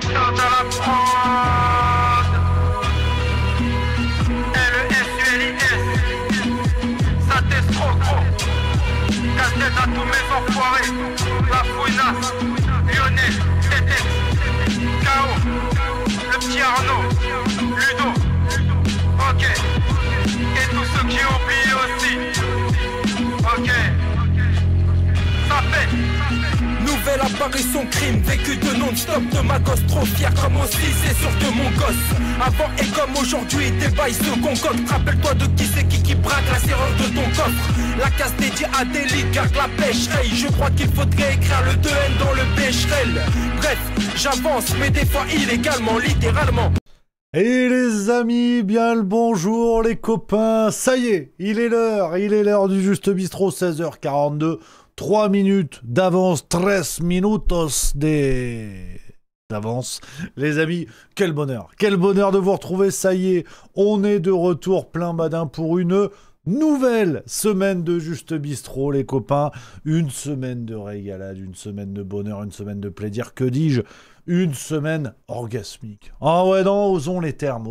Tente à la prod. LESULIS. Ça t'est trop gros. Casse-tête à tous mes enfoirés. La fouinasse. Lionel. Tétex. K.O. Le petit Arnaud. Ludo. Ok. Et tous ceux qui oublient aussi. Ok. Ça fait. Nouvelle apparition crime, vécu de non-stop de ma gosse. Trop fier comme aussi, c'est sûr de mon gosse. Avant et comme aujourd'hui, des bails se concoctent. Rappelle-toi de qui c'est qui braque la serrure de ton coffre. La case dédiée à des ligues, garde la pêcherie. Je crois qu'il faudrait écrire le 2N dans le pêcherel. Bref, j'avance, mais des fois illégalement, littéralement. Et les amis, bien le bonjour les copains, ça y est, il est l'heure du Juste Bistrot, 16h42, 3 minutes d'avance, 13 minutos d'avance. Les amis, quel bonheur de vous retrouver, ça y est, on est de retour plein badin pour une nouvelle semaine de Juste Bistrot les copains, une semaine de régalade, une semaine de bonheur, une semaine de plaisir, que dis-je, une semaine orgasmique. Ah ouais, non, osons les termes.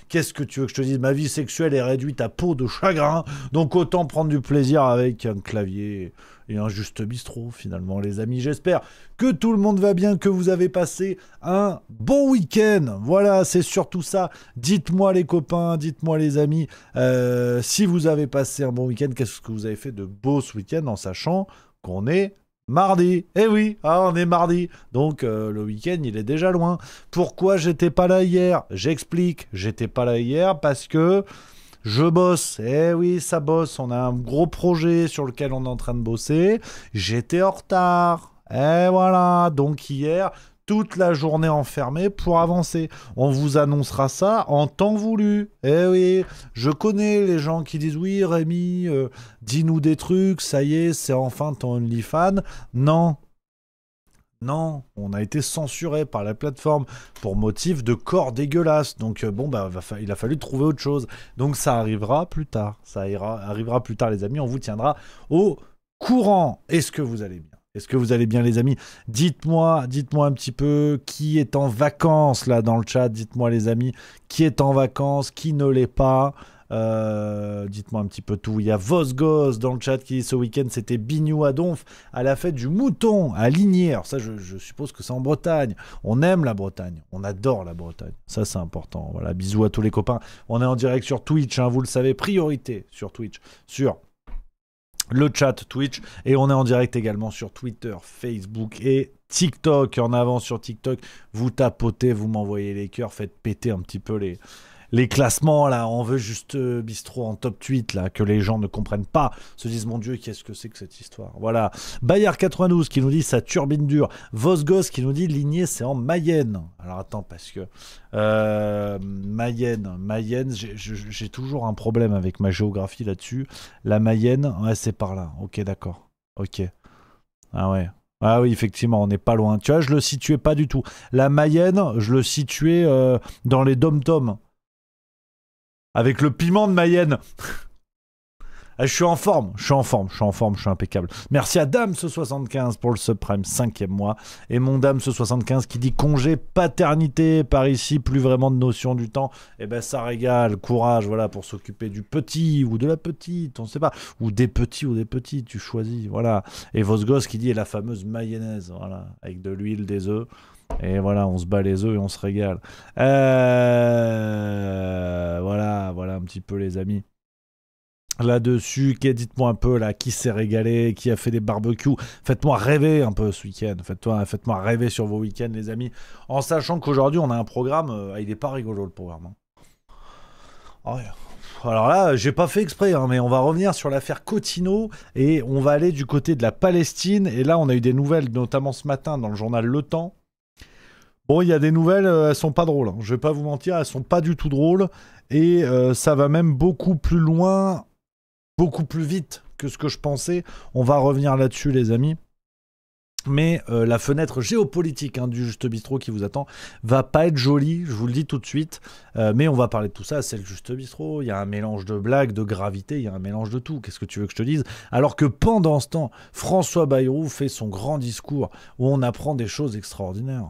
Qu'est-ce que tu veux que je te dise? Ma vie sexuelle est réduite à peau de chagrin, donc autant prendre du plaisir avec un clavier et un Juste Bistrot, finalement, les amis. J'espère que tout le monde va bien, que vous avez passé un bon week-end. Voilà, c'est surtout ça. Dites-moi les copains, dites-moi les amis, si vous avez passé un bon week-end, qu'est-ce que vous avez fait de beau ce week-end, en sachant qu'on est mardi. Eh oui, on est mardi. Donc le week-end, il est déjà loin. Pourquoi j'étais pas là hier? J'explique. J'étais pas là hier parce que je bosse. Eh oui, ça bosse. On a un gros projet sur lequel on est en train de bosser. J'étais en retard. Et voilà. Donc hier, toute la journée enfermée pour avancer. On vous annoncera ça en temps voulu. Eh oui, je connais les gens qui disent « Oui, Rémi, dis-nous des trucs, ça y est, c'est enfin ton OnlyFans. » Non, on a été censuré par la plateforme pour motif de corps dégueulasse. Donc il a fallu trouver autre chose. Donc ça arrivera plus tard. Arrivera plus tard les amis, on vous tiendra au courant. Est-ce que vous allez bien? Est-ce que vous allez bien les amis? Dites-moi un petit peu qui est en vacances là dans le chat. Dites-moi les amis, qui est en vacances, qui ne l'est pas. Dites-moi un petit peu tout. Il y a Vosgos dans le chat qui dit ce week-end c'était Bignou à Donf à la fête du mouton à Ligné. Alors ça je suppose que c'est en Bretagne. On aime la Bretagne, on adore la Bretagne. Ça c'est important. Voilà, bisous à tous les copains. On est en direct sur Twitch, vous le savez, priorité sur Twitch, sur le chat Twitch, et on est en direct également sur Twitter, Facebook et TikTok. En avant sur TikTok, vous tapotez, vous m'envoyez les cœurs, faites péter un petit peu les classements là. On veut Juste Bistrot en top 8 là, que les gens ne comprennent pas, se disent mon Dieu qu'est-ce que c'est que cette histoire. Voilà, Bayard 92 qui nous dit ça turbine dure, Vosgos qui nous dit Ligné c'est en Mayenne. Alors attends, parce que Mayenne, j'ai toujours un problème avec ma géographie là-dessus. La Mayenne, ouais, c'est par là. Ok, d'accord. Ok. Ah ouais. Ah oui, effectivement, on n'est pas loin. Tu vois, je le situais pas du tout. La Mayenne, je le situais dans les dom-toms. Avec le piment de Mayenne. Je suis en forme, je suis impeccable. Merci à Dame75 pour le subprime 5e mois. Et mon Dame75 qui dit congé paternité par ici, plus vraiment de notion du temps. Eh ben ça régale, courage, voilà, pour s'occuper du petit ou de la petite, on sait pas. Ou des petits, tu choisis, voilà. Et Vosgos qui dit et la fameuse mayonnaise, voilà, avec de l'huile, des œufs. Et voilà, on se bat les œufs et on se régale. Voilà un petit peu les amis. Là-dessus, dites-moi un peu là, qui s'est régalé, qui a fait des barbecues. Faites-moi rêver un peu ce week-end. Faites-moi rêver sur vos week-ends, les amis. En sachant qu'aujourd'hui, on a un programme. Il n'est pas rigolo le programme. Oh, yeah. Alors là, j'ai pas fait exprès, mais on va revenir sur l'affaire Cotino et on va aller du côté de la Palestine. Et là, on a eu des nouvelles, notamment ce matin dans le journal Le Temps. Bon, il y a des nouvelles, elles sont pas drôles. Je vais pas vous mentir, elles sont pas du tout drôles. Et ça va même beaucoup plus loin, beaucoup plus vite que ce que je pensais. On va revenir là-dessus, les amis. Mais la fenêtre géopolitique du Juste Bistrot qui vous attend va pas être jolie, je vous le dis tout de suite. Mais on va parler de tout ça, c'est le Juste Bistrot. Il y a un mélange de blagues, de gravité, il y a un mélange de tout. Qu'est-ce que tu veux que je te dise? Alors que pendant ce temps, François Bayrou fait son grand discours où on apprend des choses extraordinaires.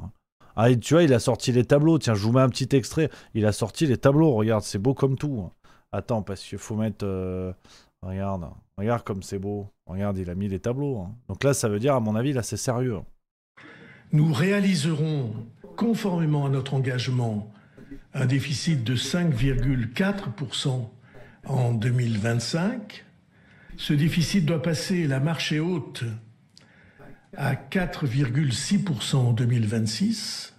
Ah, et tu vois, il a sorti les tableaux. Tiens, je vous mets un petit extrait. Il a sorti les tableaux. Regarde, c'est beau comme tout. Hein. Attends, parce qu'il faut mettre... regarde comme c'est beau. Regarde, il a mis les tableaux. Hein. Donc là, ça veut dire, à mon avis, là, c'est sérieux. Hein. Nous réaliserons, conformément à notre engagement, un déficit de 5,4% en 2025. Ce déficit doit passer la marche haute à 4,6% en 2026,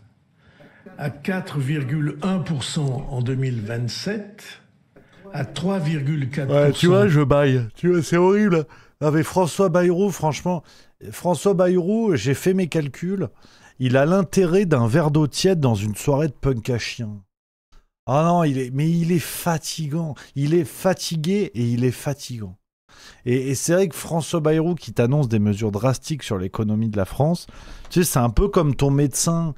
à 4,1% en 2027, à 3,4%. Ouais, tu vois, je baille. Tu vois, c'est horrible. Avec François Bayrou, franchement, François Bayrou, j'ai fait mes calculs. Il a l'intérêt d'un verre d'eau tiède dans une soirée de punk à chien. Ah non, il est fatigant. Il est fatigué et il est fatigant. Et c'est vrai que François Bayrou qui t'annonce des mesures drastiques sur l'économie de la France, tu sais, c'est un peu comme ton médecin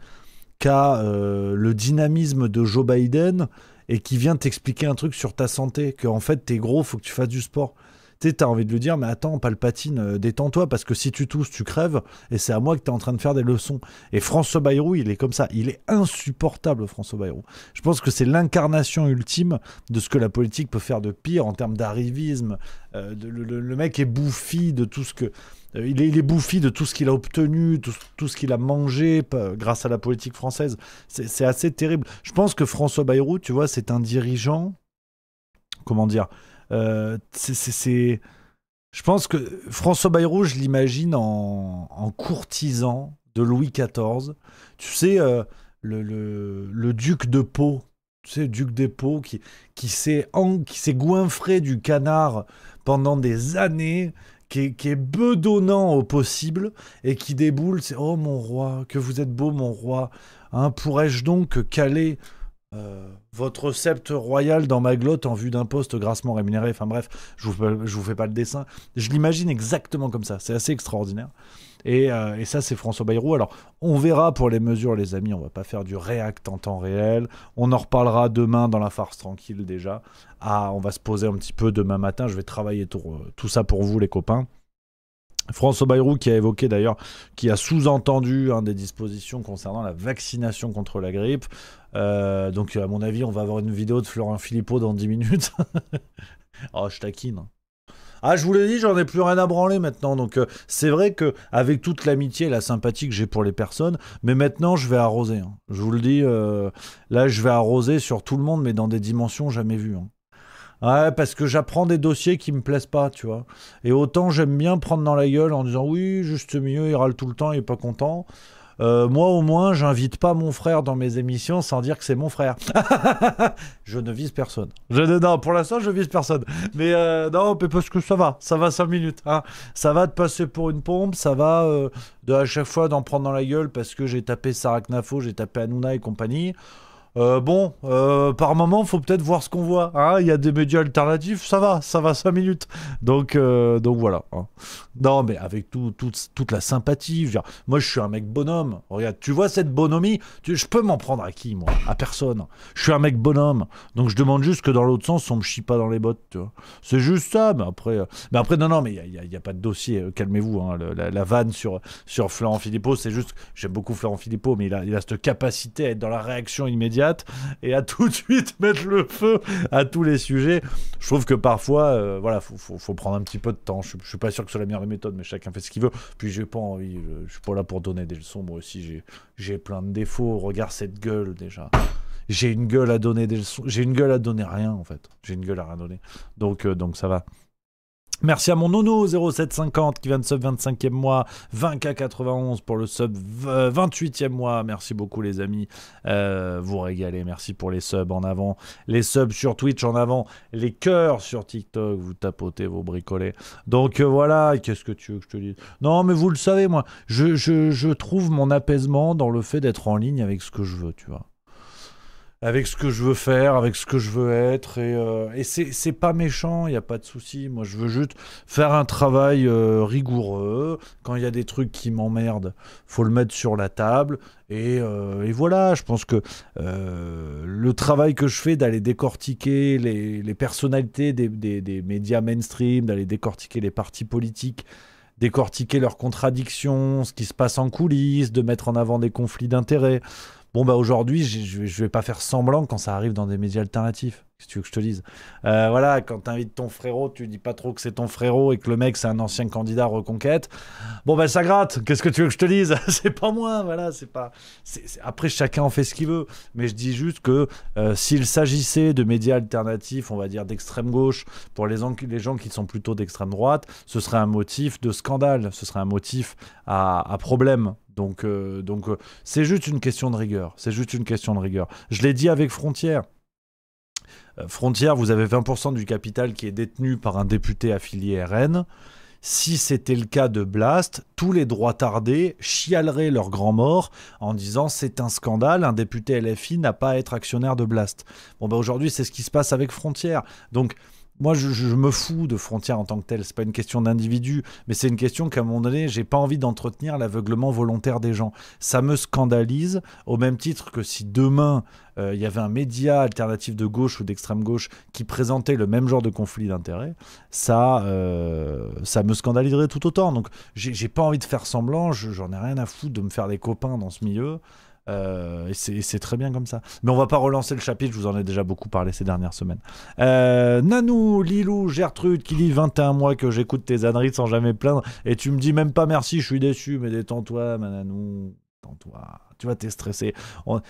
qui a le dynamisme de Joe Biden et qui vient t'expliquer un truc sur ta santé, qu'en fait t'es gros, faut que tu fasses du sport. Tu sais, t'as envie de lui dire, mais attends, Palpatine, détends-toi, parce que si tu tousses, tu crèves, et c'est à moi que t'es en train de faire des leçons. Et François Bayrou, il est comme ça. Il est insupportable, François Bayrou. Je pense que c'est l'incarnation ultime de ce que la politique peut faire de pire en termes d'arrivisme. Le mec est bouffi de tout ce que... il est bouffi de tout ce qu'il a obtenu, tout ce qu'il a mangé grâce à la politique française. C'est assez terrible. Je pense que François Bayrou, tu vois, c'est un dirigeant... Comment dire ? Je pense que François Bayrou, je l'imagine en courtisan de Louis XIV. Tu sais, le duc de Pau, tu sais, le duc de Pau qui s'est goinfré du canard pendant des années, qui est bedonnant au possible et qui déboule. C'est « Oh mon roi, que vous êtes beau mon roi, hein, pourrais-je donc caler votre sceptre royal dans ma glotte en vue d'un poste grassement rémunéré ?» Enfin bref, je vous fais pas le dessin. Je l'imagine exactement comme ça. C'est assez extraordinaire. Et ça, c'est François Bayrou. Alors, on verra pour les mesures, les amis. On va pas faire du react en temps réel. On en reparlera demain dans la farce tranquille déjà. On va se poser un petit peu demain matin. Je vais travailler tout ça pour vous, les copains. François Bayrou qui a évoqué d'ailleurs, qui a sous-entendu des dispositions concernant la vaccination contre la grippe. Donc à mon avis, on va avoir une vidéo de Florent Philippot dans 10 minutes. Oh, je taquine. Ah, je vous l'ai dit, j'en ai plus rien à branler maintenant. Donc c'est vrai que avec toute l'amitié et la sympathie que j'ai pour les personnes, mais maintenant je vais arroser. Hein. Je vous le dis, là je vais arroser sur tout le monde, mais dans des dimensions jamais vues. Hein. Ouais, parce que j'apprends des dossiers qui me plaisent pas, tu vois. Et autant j'aime bien prendre dans la gueule en disant oui, juste mieux, il râle tout le temps, il est pas content. Moi au moins, j'invite pas mon frère dans mes émissions sans dire que c'est mon frère. Je ne vise personne. Non, pour l'instant, je vise personne. Mais non, parce que ça va 5 minutes. Hein. Ça va de passer pour une pompe, ça va à chaque fois d'en prendre dans la gueule parce que j'ai tapé Sarah Knafo, j'ai tapé Hanouna et compagnie. Par moment, faut peut-être voir ce qu'on voit. Hein. Il y a des médias alternatifs, ça va 5 minutes. Donc voilà. Hein. Non, mais avec toute la sympathie. Je veux dire, moi, je suis un mec bonhomme. Regarde, tu vois cette bonhomie, je peux m'en prendre à qui, moi? À personne. Je suis un mec bonhomme. Donc je demande juste que dans l'autre sens, on me chie pas dans les bottes. Tu vois. C'est juste ça. Mais après, non, mais il y a pas de dossier. Calmez-vous. Hein. La vanne sur Florent Philippot, c'est juste. J'aime beaucoup Florent Philippot, mais il a cette capacité à être dans la réaction immédiate et à tout de suite mettre le feu à tous les sujets. Je trouve que parfois, faut prendre un petit peu de temps. Je suis pas sûr que ce soit la meilleure méthode, mais chacun fait ce qu'il veut. Puis j'ai pas envie, je suis pas là pour donner des leçons. Moi aussi, j'ai plein de défauts. Regarde cette gueule déjà. J'ai une gueule à donner des leçons. J'ai une gueule à donner rien en fait. J'ai une gueule à rien donner. Donc ça va. Merci à mon nono 0750 qui vient de sub 25e mois, 20K91 pour le sub 28e mois. Merci beaucoup les amis, vous régalez. Merci pour les subs en avant, les subs sur Twitch en avant, les cœurs sur TikTok, vous tapotez, vous bricolez. Donc voilà, qu'est-ce que tu veux que je te dise? Non mais vous le savez moi, je trouve mon apaisement dans le fait d'être en ligne avec ce que je veux, tu vois. Avec ce que je veux faire, avec ce que je veux être, et c'est pas méchant, il n'y a pas de souci. Moi, je veux juste faire un travail rigoureux. Quand il y a des trucs qui m'emmerdent, faut le mettre sur la table. Et voilà, je pense que le travail que je fais d'aller décortiquer les personnalités des médias mainstream, d'aller décortiquer les partis politiques, décortiquer leurs contradictions, ce qui se passe en coulisses, de mettre en avant des conflits d'intérêts. Bon, bah aujourd'hui, je vais pas faire semblant quand ça arrive dans des médias alternatifs. Si tu veux que je te dise. Voilà, quand t'invites ton frérot, tu dis pas trop que c'est ton frérot et que le mec, c'est un ancien candidat reconquête. Bon, bah ça gratte. Qu'est-ce que tu veux que je te dise? C'est pas moi, voilà, c'est pas... Après, chacun en fait ce qu'il veut. Mais je dis juste que s'il s'agissait de médias alternatifs, on va dire d'extrême gauche, pour les gens qui sont plutôt d'extrême droite, ce serait un motif de scandale. Ce serait un motif à problème. Donc c'est juste une question de rigueur. C'est juste une question de rigueur. Je l'ai dit avec Frontières. Frontières, vous avez 20% du capital qui est détenu par un député affilié RN. Si c'était le cas de Blast, tous les droitardés chialeraient leur grand mort en disant c'est un scandale, un député LFI n'a pas à être actionnaire de Blast. Bon, bah aujourd'hui, c'est ce qui se passe avec Frontières. Donc, moi, je me fous de Frontières en tant que tel. C'est pas une question d'individu, mais c'est une question qu'à un moment donné, j'ai pas envie d'entretenir l'aveuglement volontaire des gens. Ça me scandalise, au même titre que si demain, il y avait un média alternatif de gauche ou d'extrême gauche qui présentait le même genre de conflit d'intérêts, ça me scandaliserait tout autant. Donc, j'ai pas envie de faire semblant, j'en ai rien à foutre de me faire des copains dans ce milieu. Et c'est très bien comme ça. Mais on va pas relancer le chapitre, je vous en ai déjà beaucoup parlé ces dernières semaines. Nanou, Lilou, Gertrude qui dit 21 mois que j'écoute tes âneries sans jamais plaindre et tu me dis même pas merci, je suis déçu, mais détends-toi, ma Nanou, détends-toi. Tu vois, t'es stressé.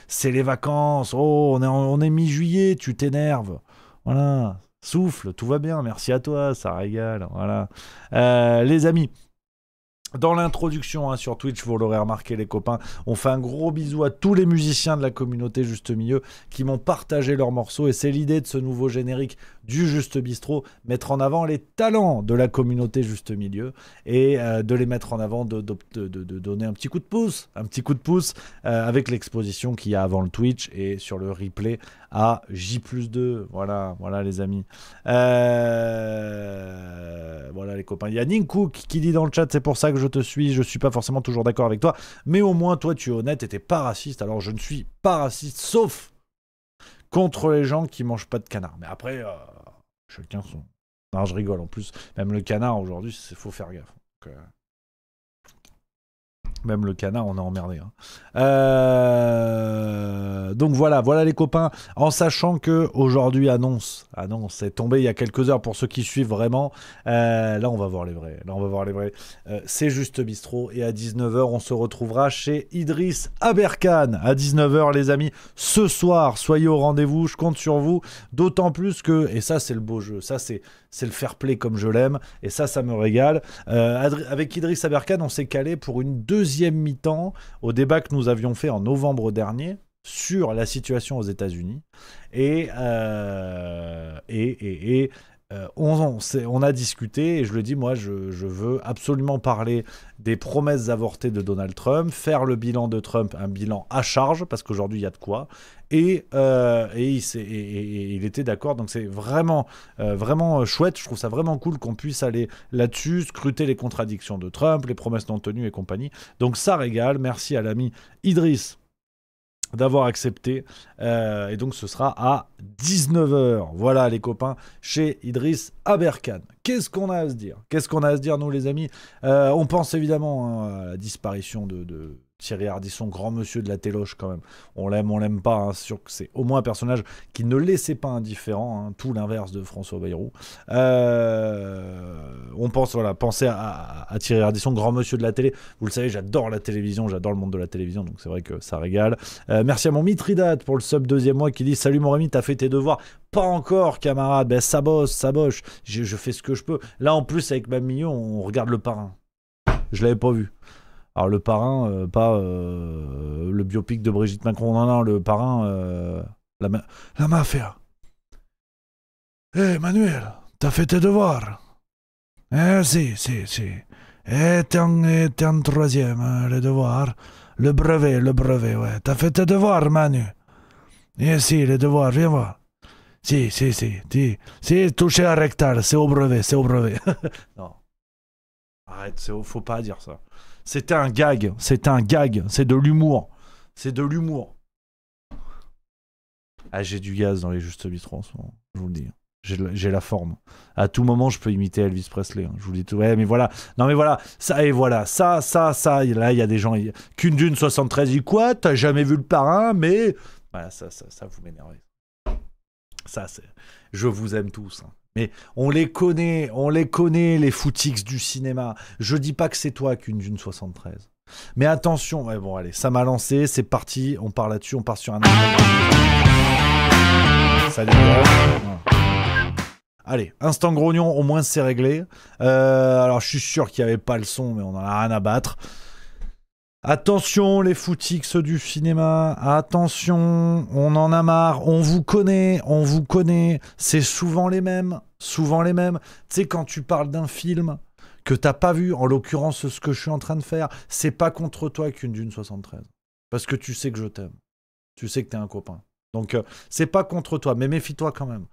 C'est les vacances, oh, on est mi-juillet, tu t'énerves. Voilà, souffle, tout va bien, merci à toi, ça régale. Voilà. Les amis. Dans l'introduction sur Twitch, vous l'aurez remarqué les copains, on fait un gros bisou à tous les musiciens de la communauté Juste Milieu qui m'ont partagé leurs morceaux et c'est l'idée de ce nouveau générique du Juste Bistrot, mettre en avant les talents de la communauté Juste Milieu et de les mettre en avant, de donner un petit coup de pouce, avec l'exposition qu'il y a avant le Twitch et sur le replay à J+2. Voilà les amis. Voilà les copains. Il y a Ninkuk qui dit dans le chat, c'est pour ça que je te suis, je suis pas forcément toujours d'accord avec toi, mais au moins toi tu es honnête et t'es pas raciste. Alors je ne suis pas raciste, sauf contre les gens qui mangent pas de canard. Mais après, chacun son... Non, je rigole, en plus, même le canard aujourd'hui, il faut faire gaffe. Donc, même le canard, on est emmerdé. Hein. Donc voilà les copains. En sachant que aujourd'hui annonce, c'est tombé il y a quelques heures pour ceux qui suivent vraiment. Là, on va voir les vrais. C'est Juste Bistrot et à 19h, on se retrouvera chez Idriss Aberkan. À 19h, les amis, ce soir, soyez au rendez-vous. Je compte sur vous. D'autant plus que, et ça, c'est le beau jeu. Ça, c'est le fair play comme je l'aime. Et ça me régale. Avec Idriss Aberkan, on s'est calé pour une deuxième mi-temps au débat que nous avions fait en novembre dernier sur la situation aux États-Unis et on a discuté et je le dis, moi je veux absolument parler des promesses avortées de Donald Trump, faire le bilan de Trump, un bilan à charge parce qu'aujourd'hui il y a de quoi et il était d'accord, donc c'est vraiment chouette. Je trouve ça vraiment cool qu'on puisse aller là-dessus, scruter les contradictions de Trump, les promesses non tenues et compagnie. Donc ça régale. Merci à l'ami Idriss d'avoir accepté. Et donc ce sera à 19h. Voilà les copains, chez Idriss Aberkan. Qu'est-ce qu'on a à se dire nous les amis? On pense évidemment à la disparition de Thierry Ardisson, grand monsieur de la téloche quand même. On l'aime pas, hein. C'est sûr que c'est au moins un personnage qui ne laissait pas indifférent, hein, tout l'inverse de François Bayrou. On pensez à Thierry Ardisson, grand monsieur de la télé. Vous le savez, j'adore la télévision, j'adore le monde de la télévision, donc c'est vrai que ça régale. Merci à mon Mithridate pour le sub 2e mois qui dit « Salut mon Rémi, t'as fait tes devoirs ?» Pas encore, camarade. Ben ça bosse. Je fais ce que je peux. Là, en plus, avec Mamie, on regarde Le Parrain. Je l'avais pas vu. Alors le Parrain, pas le biopic de Brigitte Macron, non, le Parrain, la mafia. Manuel, t'as fait tes devoirs? Si. Et t'es en 3e, les devoirs. Le brevet, ouais. T'as fait tes devoirs, Manu? Si, les devoirs, viens voir. Si, toucher à rectal, c'est au brevet. Non. Arrête, faut pas dire ça. C'était un gag, c'est de l'humour. Ah, j'ai du gaz dans les Juste Bistrot en ce moment, je vous le dis. J'ai la forme. À tout moment, je peux imiter Elvis Presley. Hein. Je vous dis tout. Ouais, mais voilà. Non, mais voilà. Ça, et voilà. Ça. Là, il y a des gens. Qu'une dune 73, dit quoi? T'as jamais vu le parrain, mais. Voilà, ça vous m'énerve. Ça, c'est. Je vous aime tous. Hein. Mais on les connaît, les footix du cinéma. Je dis pas que c'est toi qu'une dune 73. Mais attention. Ouais, bon, allez, ça m'a lancé. C'est parti. On part là-dessus. On part sur un. Ça dégage. Allez, instant grognon, au moins c'est réglé. Alors je suis sûr qu'il n'y avait pas le son, mais on en a rien à battre. Attention les footix du cinéma, attention, on en a marre, on vous connaît, c'est souvent les mêmes. Tu sais, quand tu parles d'un film que t'as pas vu, en l'occurrence ce que je suis en train de faire, c'est pas contre toi qu'une dune 73. Parce que tu sais que je t'aime. Tu sais que t'es un copain. Donc, c'est pas contre toi, mais méfie-toi quand même.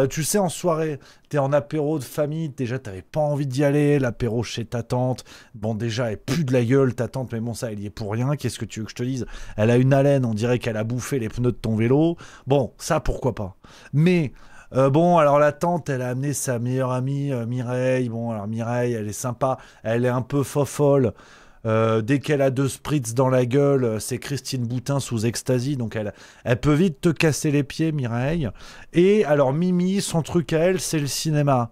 Tu sais, en soirée, t'es en apéro de famille, déjà, t'avais pas envie d'y aller, l'apéro chez ta tante. Bon, déjà, elle pue de la gueule, ta tante, mais bon, ça, elle y est pour rien. Qu'est-ce que tu veux que je te dise? Elle a une haleine, on dirait qu'elle a bouffé les pneus de ton vélo. Bon, ça, pourquoi pas. Mais, bon, alors la tante, elle a amené sa meilleure amie, Mireille. Bon, alors Mireille, elle est sympa, elle est un peu fofolle. Dès qu'elle a 2 spritz dans la gueule, c'est Christine Boutin sous ecstasy, donc elle peut vite te casser les pieds, Mireille. Et alors Mimi, son truc à elle, c'est le cinéma.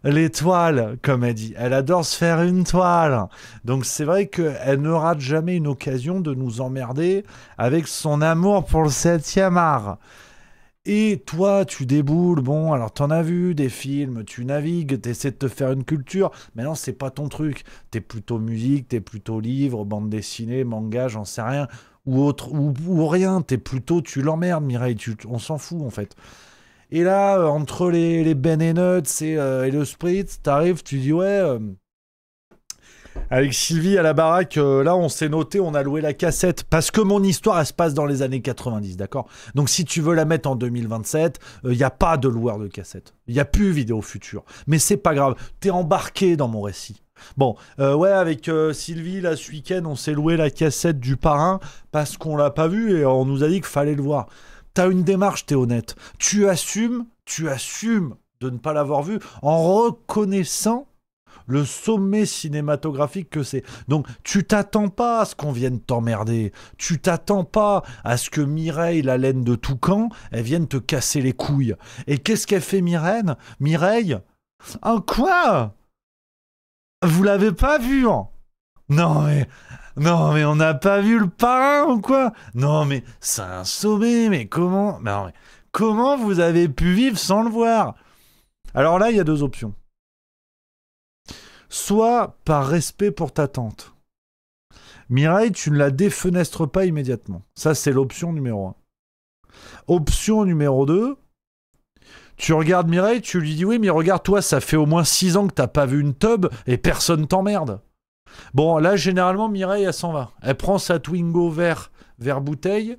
Les toiles, comme elle dit. Elle adore se faire une toile. Donc c'est vrai qu'elle ne rate jamais une occasion de nous emmerder avec son amour pour le 7e art. Et toi, tu déboules, bon, alors t'en as vu des films, tu navigues, t'essaies de te faire une culture, mais non, c'est pas ton truc. T'es plutôt musique, t'es plutôt livre, bande dessinée, manga, j'en sais rien, ou autre, ou rien, tu l'emmerdes, Mireille, on s'en fout en fait. Et là, entre les Ben et Nuts et le Spritz, t'arrives, tu dis ouais... Avec Sylvie à la baraque, là on s'est noté, on a loué la cassette parce que mon histoire elle se passe dans les années 90, d'accord? Donc si tu veux la mettre en 2027, il n'y a pas de loueur de cassette. Il n'y a plus Vidéo Future. Mais c'est pas grave, t'es embarqué dans mon récit. Bon, ouais, avec Sylvie, là, ce week-end, on s'est loué la cassette du parrain parce qu'on l'a pas vu et on nous a dit qu'il fallait le voir. T'as une démarche, t'es honnête. Tu assumes de ne pas l'avoir vu en reconnaissant le sommet cinématographique que c'est. Donc, tu t'attends pas à ce qu'on vienne t'emmerder. Tu t'attends pas à ce que Mireille, la laine de Toucan, elle vienne te casser les couilles. Et qu'est-ce qu'elle fait, Mireille? En quoi? Vous l'avez pas vu, hein? Non, mais on n'a pas vu le parrain ou quoi? Non, mais c'est un sommet, mais comment? Non, mais comment vous avez pu vivre sans le voir? Alors là, il y a 2 options. Soit par respect pour ta tante. Mireille, tu ne la défenestres pas immédiatement. Ça, c'est l'option numéro 1. Option numéro 2, tu regardes Mireille, tu lui dis oui, mais regarde, toi, ça fait au moins 6 ans que t'as pas vu une tub et personne t'emmerde. Bon, là, généralement, Mireille, elle s'en va. Elle prend sa Twingo vert bouteille,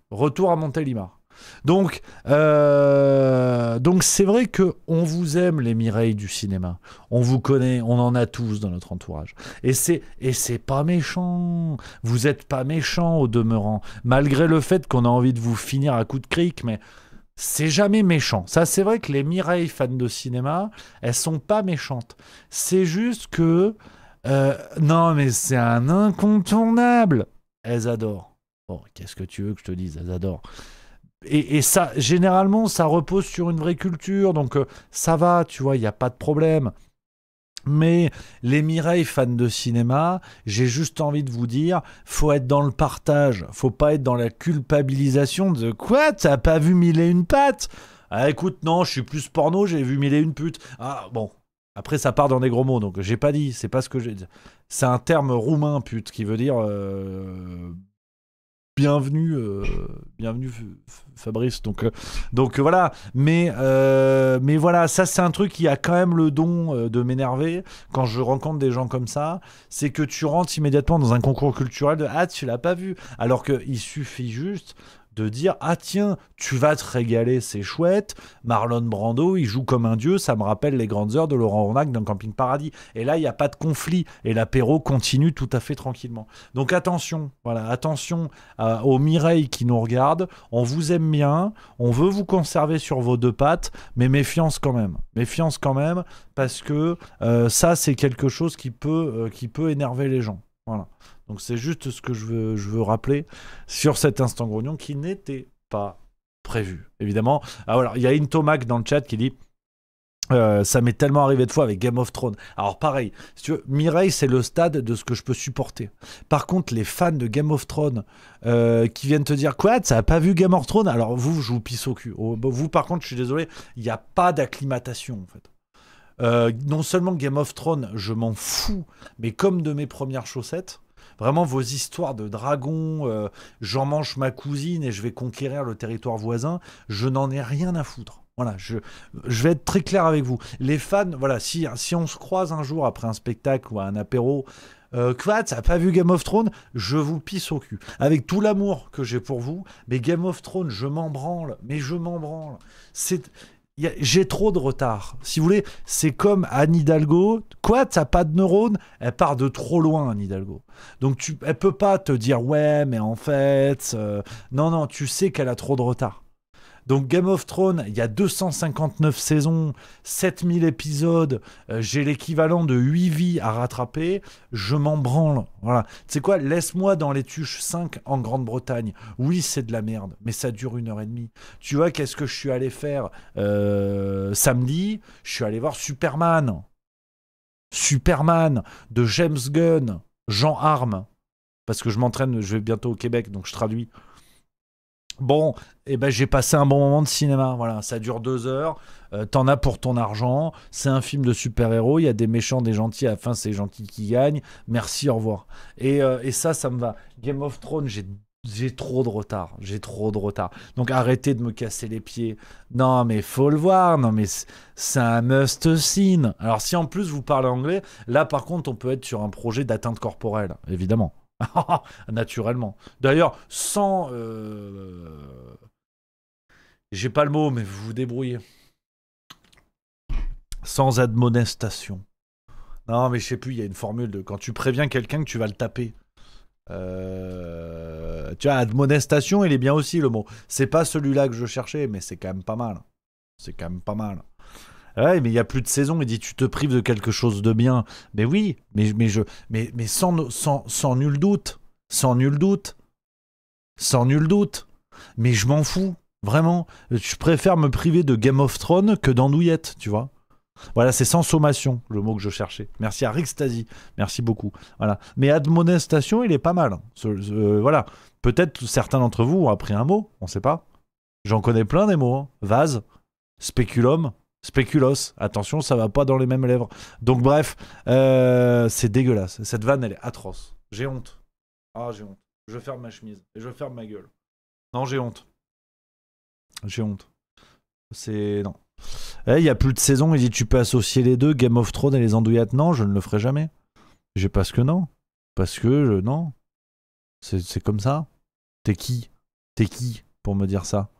retour à Montélimar. Donc c'est vrai que on vous aime, les Mireilles du cinéma. On vous connaît, on en a tous dans notre entourage. Et c'est pas méchant. Vous êtes pas méchant au demeurant, malgré le fait qu'on a envie de vous finir à coups de cric, mais c'est jamais méchant. Ça, c'est vrai que les Mireilles fans de cinéma, elles sont pas méchantes. C'est juste que non, mais c'est un incontournable. Elles adorent. Bon, qu'est-ce que tu veux que je te dise? Elles adorent. Et ça, généralement, ça repose sur une vraie culture, donc ça va, tu vois, il n'y a pas de problème. Mais les Mireilles fans de cinéma, j'ai juste envie de vous dire, faut être dans le partage, faut pas être dans la culpabilisation de quoi, t'as pas vu Mille et une pattes? Ah écoute, non, je suis plus porno, j'ai vu Mille et une putes. Ah bon, après ça part dans des gros mots, donc j'ai pas dit, c'est pas ce que j'ai dit. C'est un terme roumain, pute, qui veut dire... Bienvenue Fabrice, donc voilà, mais voilà, ça c'est un truc qui a quand même le don de m'énerver quand je rencontre des gens comme ça, c'est que tu rentres immédiatement dans un concours culturel de tu l'as pas vu, alors qu'il suffit juste de dire « Ah tiens, tu vas te régaler, c'est chouette. Marlon Brando, il joue comme un dieu, ça me rappelle les grandes heures de Laurent Ronac dans Camping Paradis. » Et là, il n'y a pas de conflit. Et l'apéro continue tout à fait tranquillement. Donc attention, voilà, attention aux Mireille qui nous regardent. On vous aime bien, on veut vous conserver sur vos deux pattes, mais méfiance quand même. Méfiance quand même, parce que ça, c'est quelque chose qui peut énerver les gens. Voilà. Donc c'est juste ce que je veux rappeler sur cet instant grognon qui n'était pas prévu, évidemment. Ah, voilà, il y a Intomac dans le chat qui dit ça m'est tellement arrivé de fois avec Game of Thrones. Alors pareil, si tu veux, Mireille, c'est le stade de ce que je peux supporter. Par contre, les fans de Game of Thrones qui viennent te dire quoi, ça n'a pas vu Game of Thrones, alors vous, je vous pisse au cul. Vous, par contre, je suis désolé, il n'y a pas d'acclimatation en fait. Non seulement Game of Thrones, je m'en fous, mais comme de mes premières chaussettes. Vraiment, vos histoires de dragons, j'en mange ma cousine et je vais conquérir le territoire voisin, je n'en ai rien à foutre. Voilà, je vais être très clair avec vous. Les fans, voilà, si on se croise un jour après un spectacle ou un apéro, quoi, t'as pas vu Game of Thrones, je vous pisse au cul. Avec tout l'amour que j'ai pour vous, mais Game of Thrones, je m'en branle. J'ai trop de retard. Si vous voulez, c'est comme Anne Hidalgo. Quoi, t'as pas de neurones? Elle part de trop loin, Anne Hidalgo. Donc, elle peut pas te dire, ouais, mais en fait... Non, tu sais qu'elle a trop de retard. Donc, Game of Thrones, il y a 259 saisons, 7000 épisodes, j'ai l'équivalent de 8 vies à rattraper, je m'en branle. Voilà. Tu sais quoi, laisse-moi dans les Tuches 5 en Grande-Bretagne. Oui, c'est de la merde, mais ça dure 1h30. Tu vois, qu'est-ce que je suis allé faire samedi? Je suis allé voir Superman de James Gunn, Jean Arme, parce que je m'entraîne, je vais bientôt au Québec, donc je traduis. Bon, j'ai passé un bon moment de cinéma. Voilà, ça dure 2 heures. T'en as pour ton argent. C'est un film de super-héros. Il y a des méchants, des gentils. À la fin, c'est les gentils qui gagnent. Merci, au revoir. Et ça me va. Game of Thrones, j'ai trop de retard. Donc arrêtez de me casser les pieds. Non, mais faut le voir. Non, mais c'est un must-see. Alors, si en plus vous parlez anglais, là, par contre, on peut être sur un projet d'atteinte corporelle, évidemment. Naturellement. D'ailleurs, sans... J'ai pas le mot, mais vous vous débrouillez. Sans admonestation. Non, mais je sais plus, il y a une formule de... Quand tu préviens quelqu'un que tu vas le taper. Tu vois, admonestation, il est bien aussi, le mot. C'est pas celui-là que je cherchais, mais c'est quand même pas mal. Ouais, mais il n'y a plus de saison. Il dit tu te prives de quelque chose de bien. Mais oui, mais sans nul doute. Mais je m'en fous. Vraiment. Je préfère me priver de Game of Thrones que d'andouillette, tu vois. Voilà, c'est sans sommation, le mot que je cherchais. Merci à Rixtasi. Merci beaucoup. Voilà. Mais admonestation, il est pas mal. Voilà. Peut-être certains d'entre vous ont appris un mot. On sait pas. J'en connais plein des mots. Vase, spéculum. Spéculos, attention, ça va pas dans les mêmes lèvres. Donc bref, c'est dégueulasse. Cette vanne, elle est atroce. J'ai honte. Ah, j'ai honte. Je ferme ma chemise et je ferme ma gueule. Non, j'ai honte. C'est... Non. Il y a plus de saison, il dit tu peux associer les deux, Game of Thrones et les andouillettes. Non, je ne le ferai jamais. Parce que non. Non. C'est comme ça. T'es qui pour me dire ça?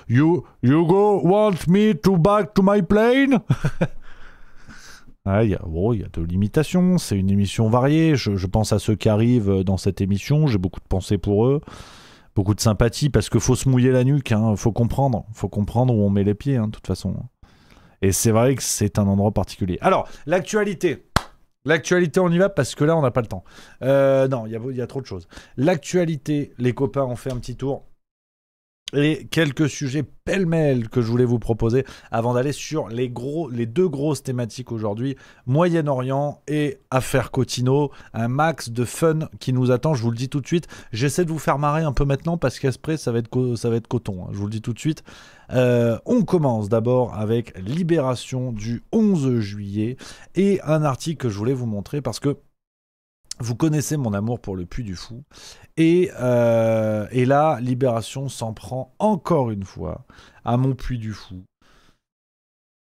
You go want me to back to my plane? Il y a de l'imitation, c'est une émission variée. Je pense à ceux qui arrivent dans cette émission, j'ai beaucoup de pensées pour eux, beaucoup de sympathie, parce qu'il faut se mouiller la nuque, faut comprendre où on met les pieds, de toute façon. Et c'est vrai que c'est un endroit particulier. Alors, l'actualité, on y va parce que là, on n'a pas le temps. Non, il y a trop de choses. L'actualité, les copains ont fait un petit tour. Et quelques sujets pêle-mêle que je voulais vous proposer avant d'aller sur les deux grosses thématiques aujourd'hui, Moyen-Orient et Affaire Cottineau, un max de fun qui nous attend, je vous le dis tout de suite. J'essaie de vous faire marrer un peu maintenant parce qu'après ça va être coton, je vous le dis tout de suite. On commence d'abord avec Libération du 11 juillet et un article que je voulais vous montrer parce que vous connaissez mon amour pour le Puy du Fou. Et là, Libération s'en prend encore une fois à mon Puy du Fou.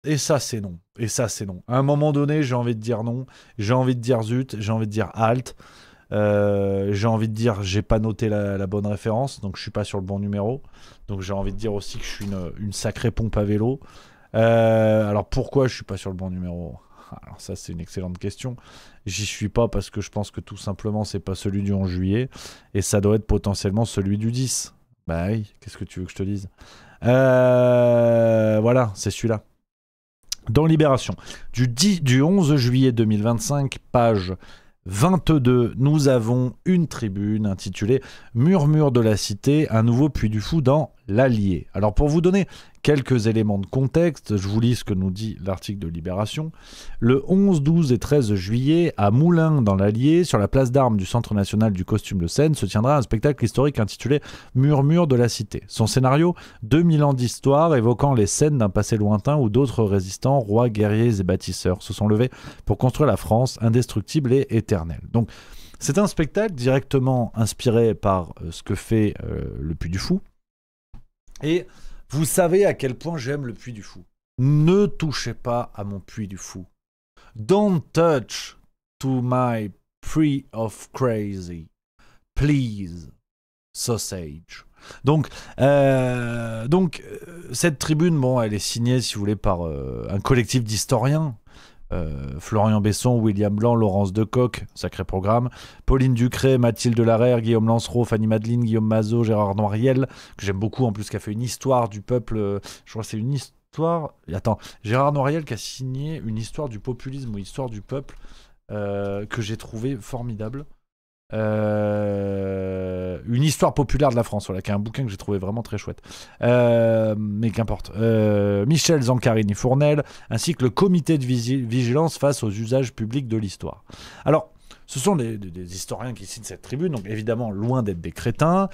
Et ça, c'est non. À un moment donné, j'ai envie de dire non. J'ai envie de dire zut. J'ai envie de dire halt. J'ai envie de dire, j'ai pas noté la bonne référence, donc je suis pas sur le bon numéro. Donc j'ai envie de dire aussi que je suis une sacrée pompe à vélo. Alors pourquoi je suis pas sur le bon numéro? Alors ça c'est une excellente question. J'y suis pas parce que je pense que tout simplement c'est pas celui du 11 juillet et ça doit être potentiellement celui du 10. Bah oui, qu'est-ce que tu veux que je te dise? Voilà, c'est celui-là. Dans Libération, du 11 juillet 2025, page 22, nous avons une tribune intitulée « Murmure de la Cité, un nouveau Puy du Fou dans l'Allier ». Alors pour vous donner quelques éléments de contexte, je vous lis ce que nous dit l'article de Libération. Le 11, 12 et 13 juillet, à Moulins dans l'Allier, sur la place d'armes du Centre national du costume de scène, se tiendra un spectacle historique intitulé « Murmure de la Cité ». Son scénario, 2000 ans d'histoire évoquant les scènes d'un passé lointain où d'autres résistants, rois, guerriers et bâtisseurs se sont levés pour construire la France indestructible et éternelle. Donc, c'est un spectacle directement inspiré par ce que fait le Puy du Fou. Et vous savez à quel point j'aime le Puy du Fou. Ne touchez pas à mon Puy du Fou. Don't touch to my Puy of Crazy. Please, sausage. Donc, cette tribune, bon, elle est signée, si vous voulez, par un collectif d'historiens. Florian Besson, William Blanc, Laurence Decoq, sacré programme, Pauline Ducré, Mathilde Larère, Guillaume Lancereau, Fanny Madeline, Guillaume Mazot, Gérard Noiriel, que j'aime beaucoup en plus, qui a fait une histoire du peuple, je crois que c'est une histoire, attends, Gérard Noiriel qui a signé une histoire du populisme ou histoire du peuple que j'ai trouvé formidable. Une histoire populaire de la France, voilà, qui est un bouquin que j'ai trouvé vraiment très chouette, mais qu'importe. Michel Zancarini-Fournel, ainsi que le comité de vigilance face aux usages publics de l'histoire. Alors, ce sont des historiens qui citent cette tribune, donc évidemment loin d'être des crétins,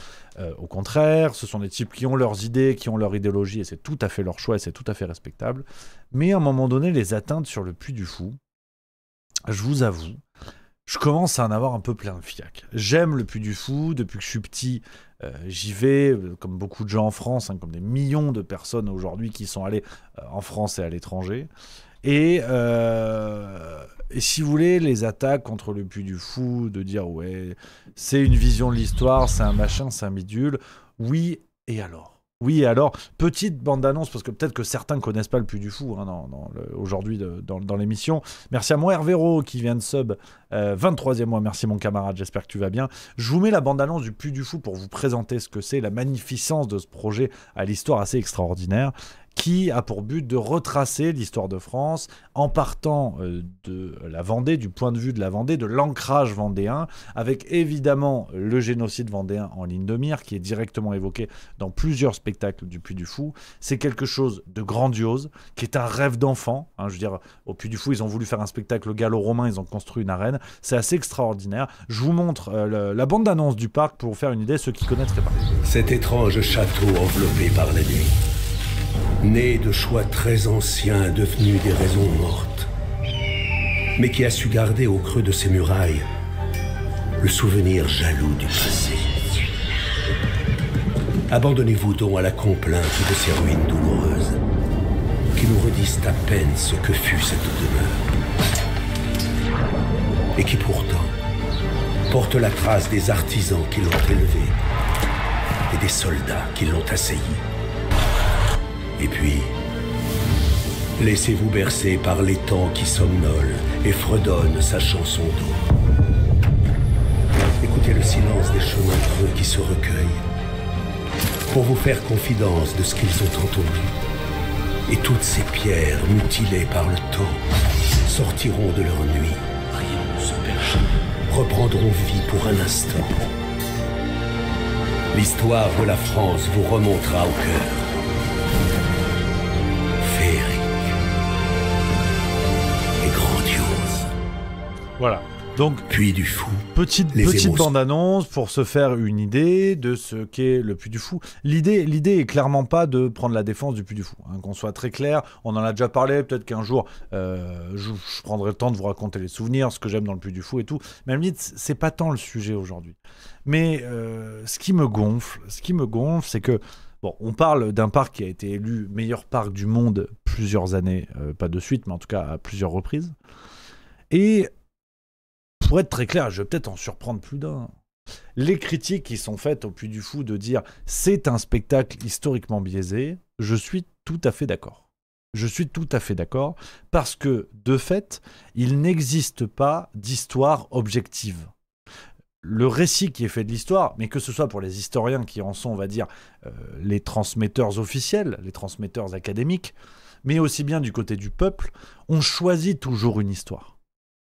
au contraire, ce sont des types qui ont leurs idées, qui ont leur idéologie, et c'est tout à fait leur choix, et c'est tout à fait respectable. Mais à un moment donné, les atteintes sur le Puy du Fou, je vous avoue, je commence à en avoir un peu plein le fiac. J'aime le Puy du Fou, depuis que je suis petit, j'y vais, comme beaucoup de gens en France, hein, comme des millions de personnes aujourd'hui qui sont allées en France et à l'étranger. Et si vous voulez, les attaques contre le Puy du Fou, de dire ouais, c'est une vision de l'histoire, c'est un machin, c'est un bidule, oui, et alors ? Oui, et alors, petite bande-annonce, parce que peut-être que certains ne connaissent pas le Puy du Fou hein, aujourd'hui dans l'émission. Merci à mon Hervéro qui vient de sub, 23e mois, merci mon camarade, j'espère que tu vas bien. Je vous mets la bande-annonce du Puy du Fou pour vous présenter ce que c'est, la magnificence de ce projet à l'histoire assez extraordinaire, qui a pour but de retracer l'histoire de France en partant de la Vendée, du point de vue de la Vendée, de l'ancrage vendéen, avec évidemment le génocide vendéen en ligne de mire, qui est directement évoqué dans plusieurs spectacles du Puy du Fou. C'est quelque chose de grandiose, qui est un rêve d'enfant. Hein, je veux dire, au Puy du Fou, ils ont voulu faire un spectacle gallo-romain, ils ont construit une arène. C'est assez extraordinaire. Je vous montre la bande-annonce du parc pour vous faire une idée, ceux qui connaîtraient pas. Cet étrange château enveloppé par la nuit, né de choix très anciens devenus des raisons mortes, mais qui a su garder au creux de ses murailles le souvenir jaloux du passé. Abandonnez-vous donc à la complainte de ces ruines douloureuses, qui nous redisent à peine ce que fut cette demeure, et qui pourtant portent la trace des artisans qui l'ont élevée et des soldats qui l'ont assailli. Et puis, laissez-vous bercer par l'étang qui somnole et fredonne sa chanson d'eau. Écoutez le silence des chemins creux qui se recueillent pour vous faire confidence de ce qu'ils ont entendu. Et toutes ces pierres mutilées par le temps sortiront de leur nuit, reprendront vie pour un instant. L'histoire de la France vous remontera au cœur. Voilà, donc Puy du Fou. Petite bande-annonce pour se faire une idée de ce qu'est le Puy du Fou. L'idée est clairement pas de prendre la défense du Puy du Fou, hein, qu'on soit très clair. On en a déjà parlé, peut-être qu'un jour je prendrai le temps de vous raconter les souvenirs, ce que j'aime dans le Puy du Fou et tout. Mais à la limite, c'est pas tant le sujet aujourd'hui. Mais ce qui me gonfle, c'est que bon, on parle d'un parc qui a été élu meilleur parc du monde plusieurs années, pas de suite, mais en tout cas à plusieurs reprises. Et pour être très clair, je vais peut-être en surprendre plus d'un. Les critiques qui sont faites au Puy du Fou de dire c'est un spectacle historiquement biaisé, je suis tout à fait d'accord. Je suis tout à fait d'accord parce que, de fait, il n'existe pas d'histoire objective. Le récit qui est fait de l'histoire, mais que ce soit pour les historiens qui en sont, on va dire, les transmetteurs officiels, les transmetteurs académiques, mais aussi bien du côté du peuple, on choisit toujours une histoire.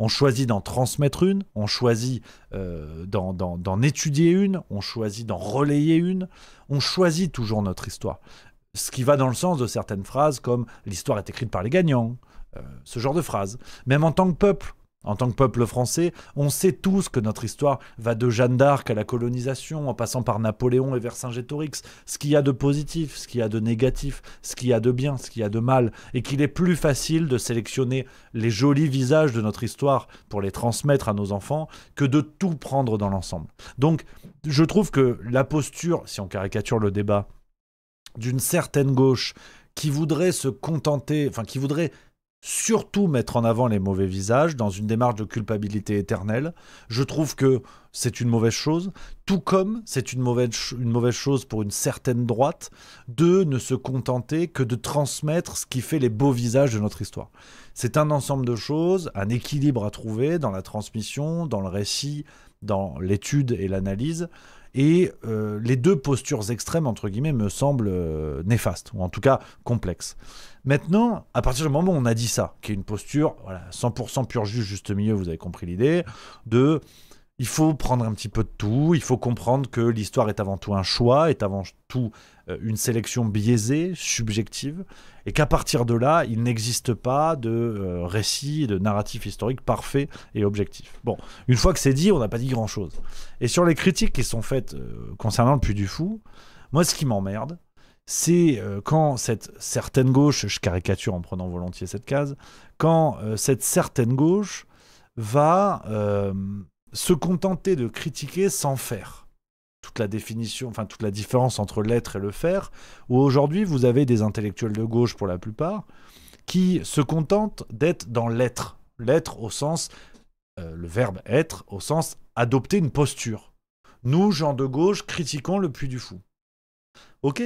On choisit d'en transmettre une, on choisit d'en étudier une, on choisit d'en relayer une, on choisit toujours notre histoire. Ce qui va dans le sens de certaines phrases comme « l'histoire est écrite par les gagnants », ce genre de phrases. Même en tant que peuple français, on sait tous que notre histoire va de Jeanne d'Arc à la colonisation, en passant par Napoléon et Vercingétorix, ce qu'il y a de positif, ce qu'il y a de négatif, ce qu'il y a de bien, ce qu'il y a de mal, et qu'il est plus facile de sélectionner les jolis visages de notre histoire pour les transmettre à nos enfants que de tout prendre dans l'ensemble. Donc, je trouve que la posture, si on caricature le débat, d'une certaine gauche qui voudrait se contenter, enfin qui voudrait surtout mettre en avant les mauvais visages dans une démarche de culpabilité éternelle, je trouve que c'est une mauvaise chose, tout comme c'est une mauvaise chose pour une certaine droite de ne se contenter que de transmettre ce qui fait les beaux visages de notre histoire. C'est un ensemble de choses, un équilibre à trouver dans la transmission, dans le récit, dans l'étude et l'analyse. Et les deux postures extrêmes, entre guillemets, me semblent néfastes, ou en tout cas complexes. Maintenant, à partir du moment où on a dit ça, qui est une posture 100% pur jus, juste milieu, vous avez compris l'idée, il faut prendre un petit peu de tout, il faut comprendre que l'histoire est avant tout un choix, est avant tout une sélection biaisée, subjective, et qu'à partir de là, il n'existe pas de récit, de narratif historique parfait et objectif. Bon, une fois que c'est dit, on n'a pas dit grand-chose. Et sur les critiques qui sont faites concernant le Puy du Fou, moi, ce qui m'emmerde, c'est quand cette certaine gauche, je caricature en prenant volontiers cette case, quand cette certaine gauche va se contenter de critiquer sans faire. Toute la définition, enfin toute la différence entre l'être et le faire, où aujourd'hui vous avez des intellectuels de gauche pour la plupart, qui se contentent d'être dans l'être. L'être au sens, le verbe être, au sens adopter une posture. Nous, gens de gauche, critiquons le Puy du Fou. Ok,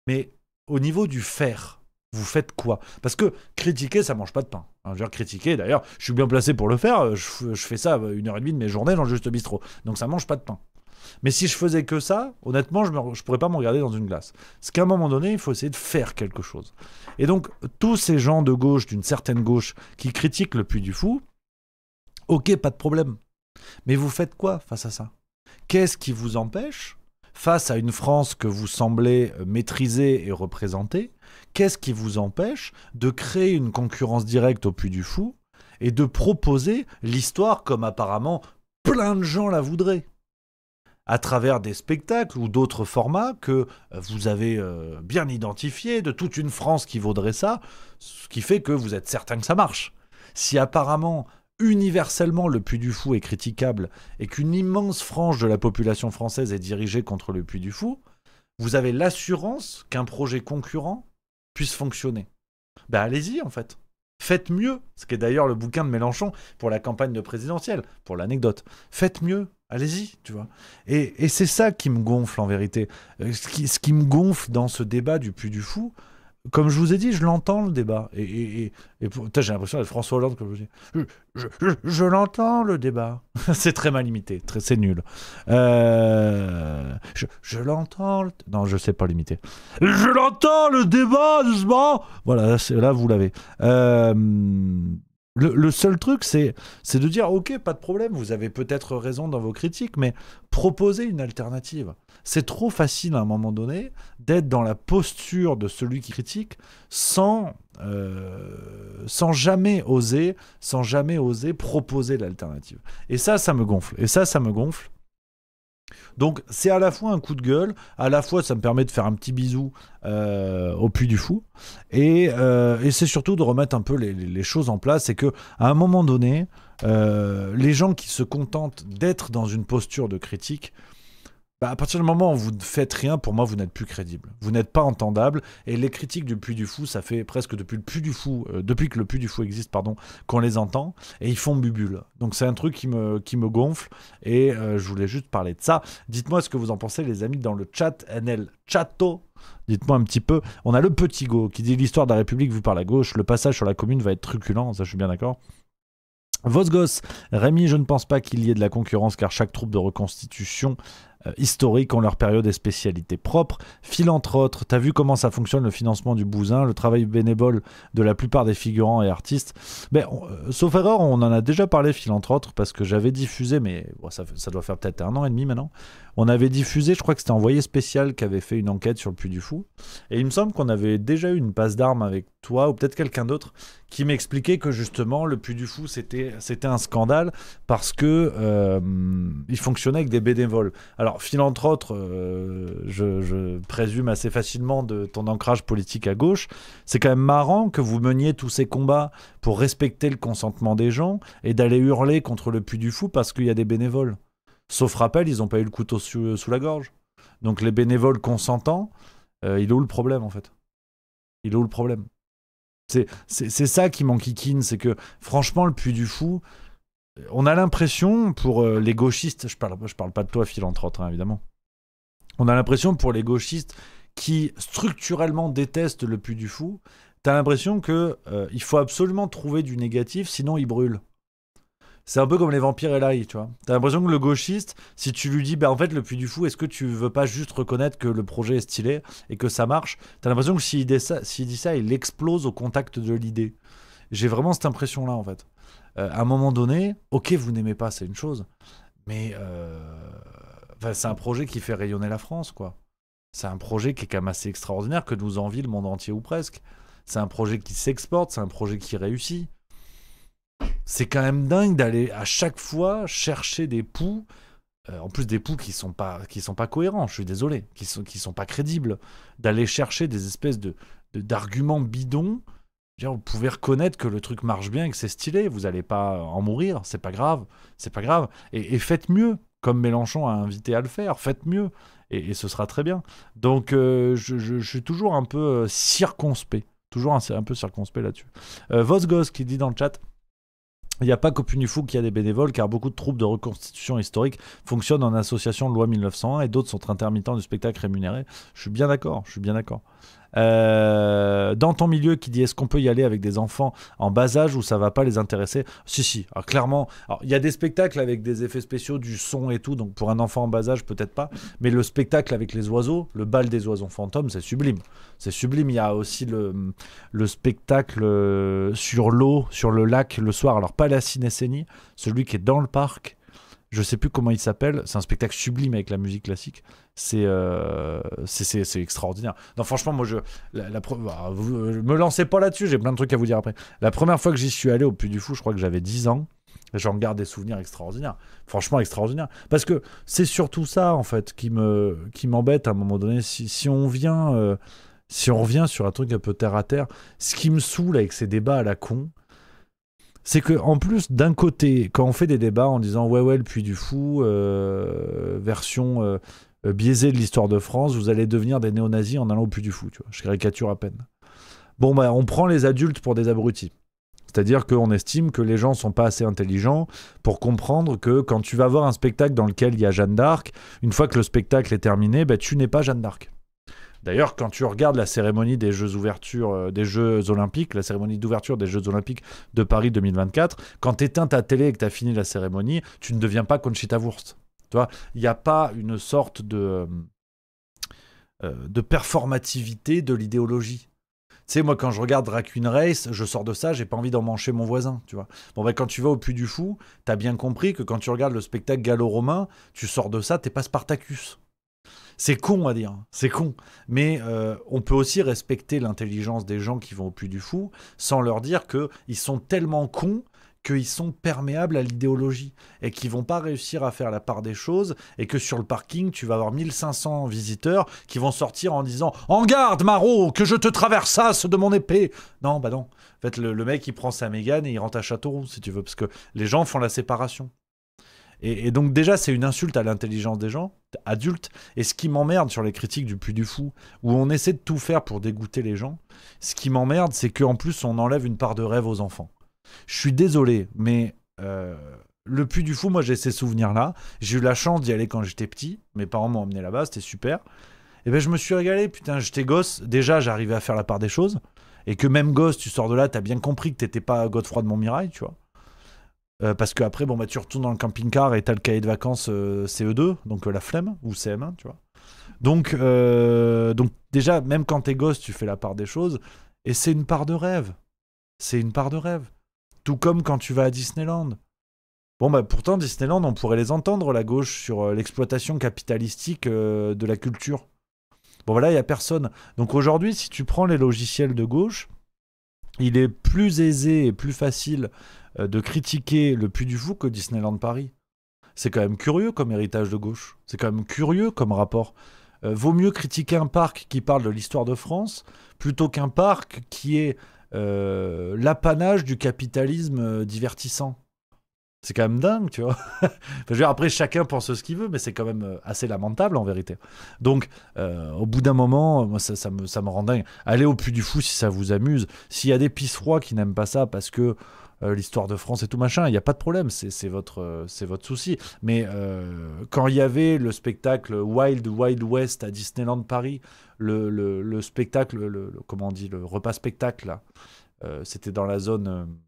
mais au niveau du faire, vous faites quoi? Parce que critiquer, ça mange pas de pain. Je veux dire, critiquer, d'ailleurs, je suis bien placé pour le faire, je fais ça 1h30 de mes journées dans le Juste Bistrot. Donc ça mange pas de pain. Mais si je faisais que ça, honnêtement, je pourrais pas me regarder dans une glace. Parce qu'à un moment donné, il faut essayer de faire quelque chose. Et donc, tous ces gens de gauche, d'une certaine gauche, qui critiquent le Puy du Fou, ok, pas de problème. Mais vous faites quoi face à ça? Qu'est-ce qui vous empêche, face à une France que vous semblez maîtriser et représenter, qu'est-ce qui vous empêche de créer une concurrence directe au Puy du Fou et de proposer l'histoire comme apparemment plein de gens la voudraient, à travers des spectacles ou d'autres formats que vous avez bien identifiés, de toute une France qui vaudrait ça, ce qui fait que vous êtes certain que ça marche. Si apparemment, universellement, le Puy du Fou est critiquable et qu'une immense frange de la population française est dirigée contre le Puy du Fou, vous avez l'assurance qu'un projet concurrent puisse fonctionner. Ben allez-y en fait. Faites mieux, ce qui est d'ailleurs le bouquin de Mélenchon pour la campagne de présidentielle, pour l'anecdote. Faites mieux, allez-y, tu vois. Et c'est ça qui me gonfle en vérité. Ce qui me gonfle dans ce débat du Puy du Fou, comme je vous ai dit, je l'entends le débat. Et j'ai l'impression d'être François Hollande, comme je dis. Je l'entends le débat. C'est très mal imité, c'est nul. Je l'entends. Non, je sais pas l'imiter. Je l'entends le débat, doucement. Voilà, là vous l'avez. Le seul truc, c'est de dire, ok, pas de problème, vous avez peut-être raison dans vos critiques, mais proposez une alternative. C'est trop facile à un moment donné d'être dans la posture de celui qui critique sans jamais oser proposer l'alternative. Et ça me gonfle. Donc c'est à la fois un coup de gueule, à la fois ça me permet de faire un petit bisou au Puy du Fou, et c'est surtout de remettre un peu les choses en place, et que à un moment donné, les gens qui se contentent d'être dans une posture de critique, Bah, à partir du moment où vous ne faites rien, pour moi, vous n'êtes plus crédible. Vous n'êtes pas entendable. Et les critiques du Puy du Fou, ça fait presque depuis que le Puy du Fou existe, pardon, qu'on les entend. Et ils font bubule. Donc c'est un truc qui me gonfle. Et je voulais juste parler de ça. Dites-moi ce que vous en pensez, les amis, dans le chat. NL Chato. Dites-moi un petit peu. On a le petit Go qui dit l'histoire de la République vue par la gauche. Le passage sur la commune va être truculent. Ça, je suis bien d'accord. Vosgos, Rémi, je ne pense pas qu'il y ait de la concurrence car chaque troupe de reconstitution historique ont leur période et spécialité propre. Phil, entre autres, t'as vu comment ça fonctionne le financement du bousin, le travail bénévole de la plupart des figurants et artistes. Sauf erreur, on en a déjà parlé, Phil, entre autres, parce que j'avais diffusé, mais bon, ça doit faire peut-être 1 an et demi maintenant, on avait diffusé, je crois que c'était Envoyé Spécial qui avait fait une enquête sur le Puy du Fou, et il me semble qu'on avait déjà eu une passe d'armes avec toi, ou peut-être quelqu'un d'autre, qui m'expliquait que justement, le Puy du Fou, c'était un scandale, parce que il fonctionnait avec des bénévoles. Alors, Phil, entre autres, je présume assez facilement de ton ancrage politique à gauche. C'est quand même marrant que vous meniez tous ces combats pour respecter le consentement des gens et d'aller hurler contre le Puy du Fou parce qu'il y a des bénévoles. Sauf rappel, ils n'ont pas eu le couteau sous la gorge. Donc les bénévoles consentants, il est où le problème en fait? Il est où le problème? C'est ça qui m'enquiquine, c'est que franchement, le Puy du Fou, on a l'impression, pour les gauchistes, je parle pas de toi, Phil, entre autres, hein, évidemment. On a l'impression, pour les gauchistes qui structurellement détestent le Puy du Fou, t'as l'impression que il faut absolument trouver du négatif, sinon il brûle. C'est un peu comme les vampires et l'ail, tu vois. T'as l'impression que le gauchiste, si tu lui dis, en fait, le Puy du Fou, est-ce que tu veux pas juste reconnaître que le projet est stylé et que ça marche? T'as l'impression que s'il dit ça, il explose au contact de l'idée. J'ai vraiment cette impression-là, en fait. À un moment donné, ok, vous n'aimez pas, c'est une chose, mais c'est un projet qui fait rayonner la France, quoi. C'est un projet qui est quand même assez extraordinaire, que nous envie le monde entier ou presque. C'est un projet qui s'exporte, c'est un projet qui réussit. C'est quand même dingue d'aller à chaque fois chercher des poux, en plus des poux qui sont pas cohérents, je suis désolé, qui sont pas crédibles, d'aller chercher des espèces d'arguments bidons. Vous pouvez reconnaître que le truc marche bien et que c'est stylé, vous n'allez pas en mourir, c'est pas grave. Et faites mieux, comme Mélenchon a invité à le faire, faites mieux, et ce sera très bien. Donc je suis toujours un peu circonspect, là-dessus. Vosgos qui dit dans le chat, il n'y a pas qu'au Puy du Fou qu'il y a des bénévoles, car beaucoup de troupes de reconstitution historique fonctionnent en association de loi 1901 et d'autres sont intermittents du spectacle rémunéré. Je suis bien d'accord. Dans ton milieu qui dit est-ce qu'on peut y aller avec des enfants en bas âge ou ça va pas les intéresser? Si. Alors, clairement, il y a des spectacles avec des effets spéciaux, du son et tout, donc pour un enfant en bas âge peut-être pas, mais le spectacle avec les oiseaux, le bal des oiseaux fantômes, c'est sublime. Il y a aussi le spectacle sur l'eau, sur le lac le soir, alors pas la Cinécénie, celui qui est dans le parc. Je sais plus comment il s'appelle. C'est un spectacle sublime avec la musique classique. C'est extraordinaire. Non, franchement, moi, vous me lancez pas là-dessus. J'ai plein de trucs à vous dire après. La première fois que j'y suis allé au Puy du Fou, je crois que j'avais 10 ans. J'en garde des souvenirs extraordinaires. Franchement, extraordinaires. Parce que c'est surtout ça, en fait, qui m'embête à un moment donné. Si on revient sur un truc un peu terre à terre, ce qui me saoule avec ces débats à la con, c'est que en plus, d'un côté, quand on fait des débats en disant ouais, le Puy du Fou, version biaisée de l'histoire de France, vous allez devenir des néo-nazis en allant au Puy du Fou, tu vois. Je caricature à peine. Bon, on prend les adultes pour des abrutis. C'est-à-dire qu'on estime que les gens sont pas assez intelligents pour comprendre que quand tu vas voir un spectacle dans lequel il y a Jeanne d'Arc, une fois que le spectacle est terminé, tu n'es pas Jeanne d'Arc. D'ailleurs, quand tu regardes la cérémonie des Jeux Olympiques, la cérémonie d'ouverture des Jeux Olympiques de Paris 2024, quand tu éteins ta télé et que tu as fini la cérémonie, tu ne deviens pas Conchita Wurst. Tu vois, il n'y a pas une sorte de performativité de l'idéologie. Tu sais, moi, quand je regarde Drag Queen Race, je sors de ça, j'ai pas envie d'emmancher mon voisin, tu vois. Bon, quand tu vas au Puy du Fou, t'as bien compris que quand tu regardes le spectacle gallo-romain, tu sors de ça, t'es pas Spartacus. C'est con à dire, c'est con. Mais on peut aussi respecter l'intelligence des gens qui vont au Puy du Fou sans leur dire qu'ils sont tellement cons qu'ils sont perméables à l'idéologie et qu'ils vont pas réussir à faire la part des choses et que sur le parking, tu vas avoir 1500 visiteurs qui vont sortir en disant « En garde, Marot, que je te traversasse de mon épée !» Non, non. En fait, le mec, il prend sa Mégane et il rentre à Châteauroux, si tu veux, parce que les gens font la séparation. Et donc déjà, c'est une insulte à l'intelligence des gens, adultes. Et ce qui m'emmerde sur les critiques du Puy du Fou, où on essaie de tout faire pour dégoûter les gens, ce qui m'emmerde, c'est qu'en plus, on enlève une part de rêve aux enfants. Je suis désolé, mais le Puy du Fou, moi, j'ai ces souvenirs-là. J'ai eu la chance d'y aller quand j'étais petit. Mes parents m'ont emmené là-bas, c'était super. Et ben, je me suis régalé, putain, j'étais gosse. Déjà, j'arrivais à faire la part des choses. Et que même gosse, tu sors de là, t'as bien compris que t'étais pas Godefroy de Montmirail, tu vois. Parce qu'après, bon, bah, tu retournes dans le camping-car et t'as le cahier de vacances CE2, donc la flemme, ou CM1, tu vois. Donc déjà, même quand t'es gosse, tu fais la part des choses, et c'est une part de rêve. C'est une part de rêve. Tout comme quand tu vas à Disneyland. Bon, bah pourtant, Disneyland, on pourrait les entendre, la gauche, sur l'exploitation capitalistique de la culture. Bon, voilà, il n'y a personne. Donc aujourd'hui, si tu prends les logiciels de gauche, il est plus aisé et plus facile de critiquer le Puy du Fou que Disneyland Paris. C'est quand même curieux comme héritage de gauche. C'est quand même curieux comme rapport. Vaut mieux critiquer un parc qui parle de l'histoire de France plutôt qu'un parc qui est l'apanage du capitalisme divertissant. C'est quand même dingue, tu vois. Enfin, je veux dire, après, chacun pense ce qu'il veut, mais c'est quand même assez lamentable, en vérité. Donc, au bout d'un moment, moi, ça me rend dingue. Allez au Puy du Fou si ça vous amuse. S'il y a des pisserois qui n'aiment pas ça parce que l'histoire de France et tout machin, il n'y a pas de problème, c'est votre souci. Mais quand il y avait le spectacle Wild Wild West à Disneyland Paris, le spectacle, comment on dit, le repas spectacle, là, c'était dans la zone...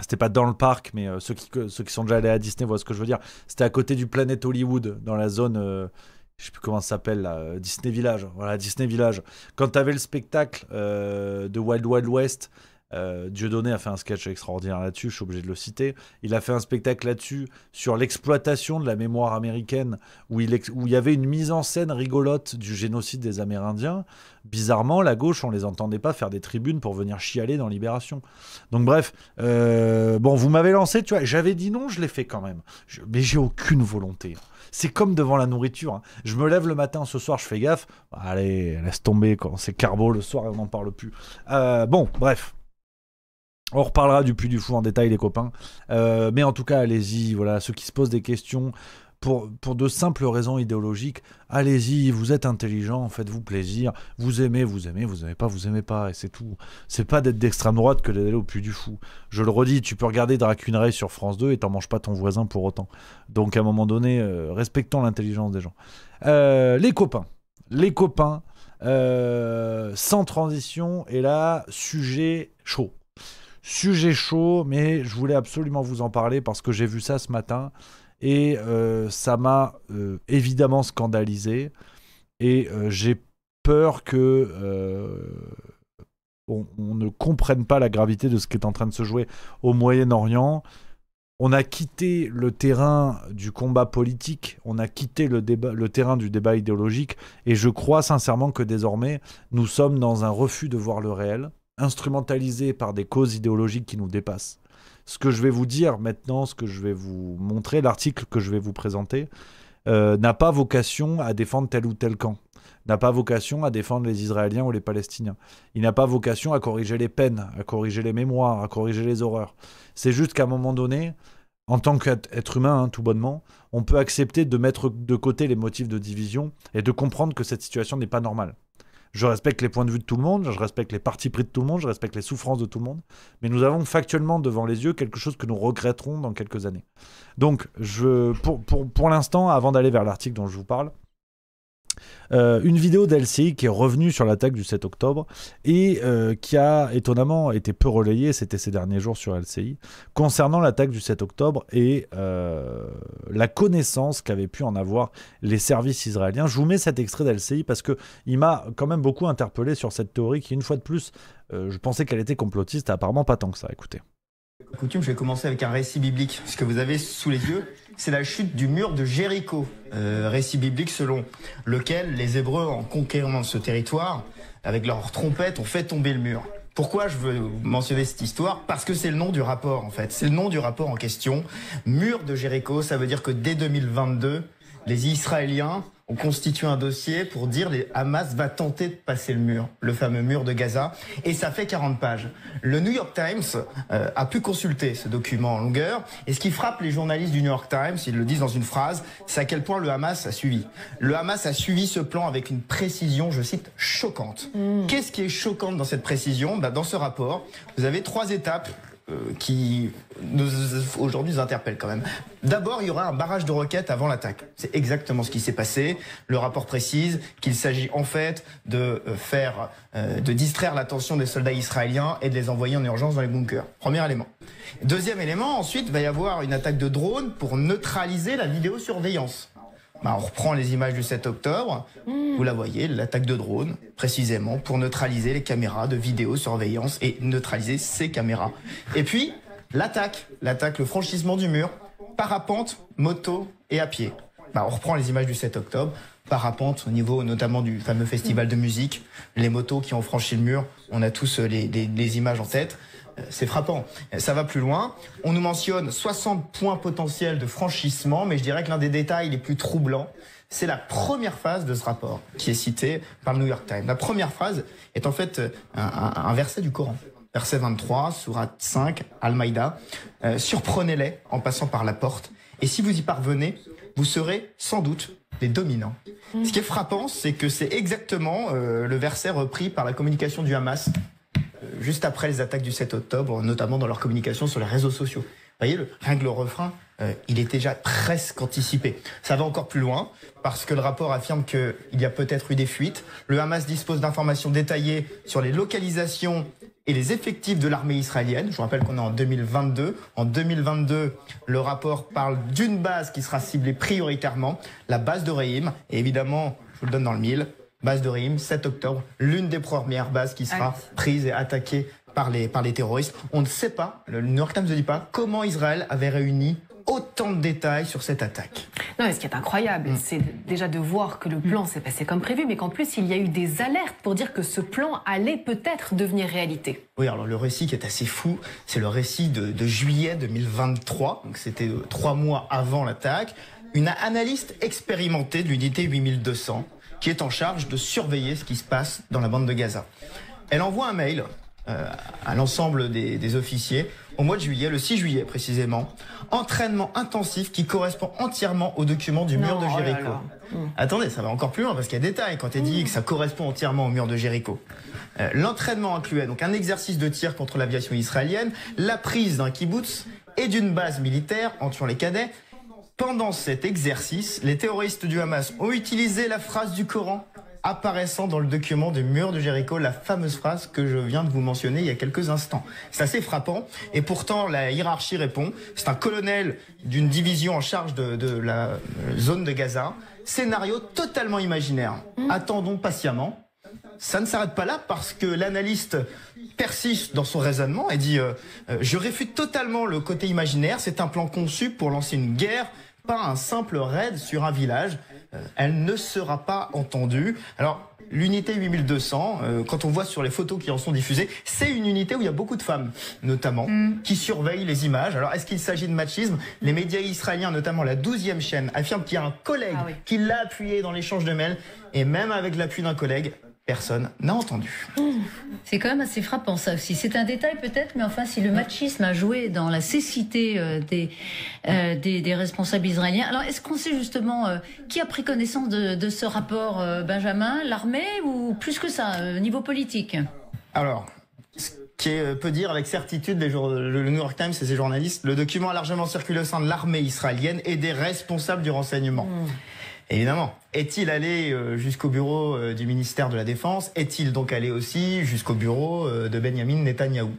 C'était pas dans le parc, mais ceux qui sont déjà allés à Disney voient ce que je veux dire. C'était à côté du Planet Hollywood, dans la zone, je sais plus comment ça s'appelle, là, Disney Village. Voilà, Disney Village. Quand t'avais le spectacle de Wild Wild West, Dieudonné a fait un sketch extraordinaire là-dessus, je suis obligé de le citer. Il a fait un spectacle là-dessus sur l'exploitation de la mémoire américaine, où il y avait une mise en scène rigolote du génocide des Amérindiens. Bizarrement, la gauche, on les entendait pas faire des tribunes pour venir chialer dans Libération. Donc bref, bon, vous m'avez lancé, tu vois, j'avais dit non, je l'ai fait quand même. Mais j'ai aucune volonté. C'est comme devant la nourriture. Hein. Je me lève le matin, ce soir, je fais gaffe. Allez, laisse tomber, quand c'est carbo le soir, on n'en parle plus. Bon, bref. On reparlera du Puy du Fou en détail, les copains. Mais en tout cas, allez-y. Voilà, ceux qui se posent des questions pour de simples raisons idéologiques, allez-y, vous êtes intelligents, faites-vous plaisir. Vous aimez, vous aimez pas, et c'est tout. C'est pas d'être d'extrême droite que d'aller au Puy du Fou. Je le redis, tu peux regarder Dracunray sur France 2 et t'en manges pas ton voisin pour autant. Donc à un moment donné, respectons l'intelligence des gens. Les copains, sans transition, et là, sujet chaud. Sujet chaud, mais je voulais absolument vous en parler parce que j'ai vu ça ce matin et ça m'a évidemment scandalisé et j'ai peur que on ne comprenne pas la gravité de ce qui est en train de se jouer au Moyen-Orient. On a quitté le terrain du combat politique, on a quitté le terrain du débat idéologique et je crois sincèrement que désormais nous sommes dans un refus de voir le réel, instrumentalisé par des causes idéologiques qui nous dépassent. Ce que je vais vous dire maintenant, ce que je vais vous montrer, l'article que je vais vous présenter, n'a pas vocation à défendre tel ou tel camp, n'a pas vocation à défendre les Israéliens ou les Palestiniens. Il n'a pas vocation à corriger les peines, à corriger les mémoires, à corriger les horreurs. C'est juste qu'à un moment donné, en tant qu'être humain, hein, tout bonnement, on peut accepter de mettre de côté les motifs de division et de comprendre que cette situation n'est pas normale. Je respecte les points de vue de tout le monde, je respecte les partis pris de tout le monde, je respecte les souffrances de tout le monde, mais nous avons factuellement devant les yeux quelque chose que nous regretterons dans quelques années. Donc, pour l'instant, avant d'aller vers l'article dont je vous parle, une vidéo d'LCI qui est revenue sur l'attaque du 7 octobre et qui a étonnamment été peu relayée, c'était ces derniers jours sur LCI, concernant l'attaque du 7 octobre et la connaissance qu'avaient pu en avoir les services israéliens. Je vous mets cet extrait d'LCI parce qu'il m'a quand même beaucoup interpellé sur cette théorie qui, une fois de plus, je pensais qu'elle était complotiste, apparemment pas tant que ça. Écoutez. Coutume, je vais commencer avec un récit biblique. Ce que vous avez sous les yeux, c'est la chute du mur de Jéricho. Récit biblique selon lequel les Hébreux, en conquérant ce territoire, avec leurs trompettes, ont fait tomber le mur. Pourquoi je veux mentionner cette histoire? Parce que c'est le nom du rapport, en fait. C'est le nom du rapport en question. Mur de Jéricho, ça veut dire que dès 2022, les Israéliens ont constitué un dossier pour dire les Hamas va tenter de passer le mur, le fameux mur de Gaza, et ça fait 40 pages. Le New York Times a pu consulter ce document en longueur, et ce qui frappe les journalistes du New York Times, ils le disent dans une phrase, c'est à quel point le Hamas a suivi. Le Hamas a suivi ce plan avec une précision, je cite, choquante. Qu'est-ce qui est choquant dans cette précision? Dans ce rapport, vous avez 3 étapes qui aujourd'hui nous interpellent quand même. D'abord, il y aura un barrage de roquettes avant l'attaque. C'est exactement ce qui s'est passé. Le rapport précise qu'il s'agit en fait de distraire l'attention des soldats israéliens et de les envoyer en urgence dans les bunkers. Premier élément. Deuxième élément, ensuite, il va y avoir une attaque de drone pour neutraliser la vidéosurveillance. On reprend les images du 7 octobre, vous la voyez, l'attaque de drone, précisément pour neutraliser les caméras de vidéosurveillance et neutraliser ces caméras. Et puis, l'attaque, le franchissement du mur, parapente, moto et à pied. On reprend les images du 7 octobre, parapente au niveau notamment du fameux festival de musique, les motos qui ont franchi le mur, on a tous les images en tête. C'est frappant. Ça va plus loin. On nous mentionne 60 points potentiels de franchissement, mais je dirais que l'un des détails les plus troublants, c'est la première phase de ce rapport, qui est citée par le New York Times. La première phrase est en fait un verset du Coran. Verset 23, sourate 5, Al-Maïda. Surprenez-les en passant par la porte, et si vous y parvenez, vous serez sans doute les dominants. Ce qui est frappant, c'est que c'est exactement le verset repris par la communication du Hamas juste après les attaques du 7 octobre, notamment dans leur communication sur les réseaux sociaux. Vous voyez, rien que le refrain, il est déjà presque anticipé. Ça va encore plus loin, parce que le rapport affirme qu'il y a peut-être eu des fuites. Le Hamas dispose d'informations détaillées sur les localisations et les effectifs de l'armée israélienne. Je vous rappelle qu'on est en 2022. En 2022, le rapport parle d'une base qui sera ciblée prioritairement, la base de Reim. Et évidemment, je vous le donne dans le mille, base de Reim, 7 octobre, l'une des premières bases qui sera prise et attaquée par les terroristes. On ne sait pas, le New York Times ne dit pas, comment Israël avait réuni autant de détails sur cette attaque. Non, mais ce qui est incroyable, c'est déjà de voir que le plan s'est passé comme prévu, mais qu'en plus, il y a eu des alertes pour dire que ce plan allait peut-être devenir réalité. Oui, alors le récit qui est assez fou, c'est le récit de juillet 2023, donc c'était 3 mois avant l'attaque. Une analyste expérimentée de l'unité 8200, qui est en charge de surveiller ce qui se passe dans la bande de Gaza. Elle envoie un mail à l'ensemble des officiers au mois de juillet, le 6 juillet précisément, entraînement intensif qui correspond entièrement au document du mur de Jéricho. Attendez, ça va encore plus loin parce qu'il y a des détails quand elle dit que ça correspond entièrement au mur de Jéricho. L'entraînement incluait donc un exercice de tir contre l'aviation israélienne, la prise d'un kibbutz et d'une base militaire en tuant les cadets. Pendant cet exercice, les terroristes du Hamas ont utilisé la phrase du Coran apparaissant dans le document du mur de Jéricho, la fameuse phrase que je viens de vous mentionner il y a quelques instants. C'est assez frappant et pourtant la hiérarchie répond. C'est un colonel d'une division en charge de la zone de Gaza. Scénario totalement imaginaire. Attendons patiemment. Ça ne s'arrête pas là parce que l'analyste persiste dans son raisonnement et dit je réfute totalement le côté imaginaire, c'est un plan conçu pour lancer une guerre, pas un simple raid sur un village. Elle ne sera pas entendue. Alors, l'unité 8200, quand on voit sur les photos qui en sont diffusées, c'est une unité où il y a beaucoup de femmes, notamment, qui surveillent les images. Alors, est-ce qu'il s'agit de machisme? Les médias israéliens, notamment la 12e chaîne, affirment qu'il y a un collègue qui l'a appuyé dans l'échange de mails, et même avec l'appui d'un collègue, personne n'a entendu. C'est quand même assez frappant ça aussi. C'est un détail peut-être, mais enfin si le machisme a joué dans la cécité des responsables israéliens. Alors est-ce qu'on sait justement qui a pris connaissance de ce rapport, Benjamin? L'armée ou plus que ça, niveau politique? Alors, ce qui peut dire avec certitude le New York Times et ses journalistes, le document a largement circulé au sein de l'armée israélienne et des responsables du renseignement. Évidemment. Est-il allé jusqu'au bureau du ministère de la Défense? Est-il donc allé aussi jusqu'au bureau de Benjamin Netanyahou?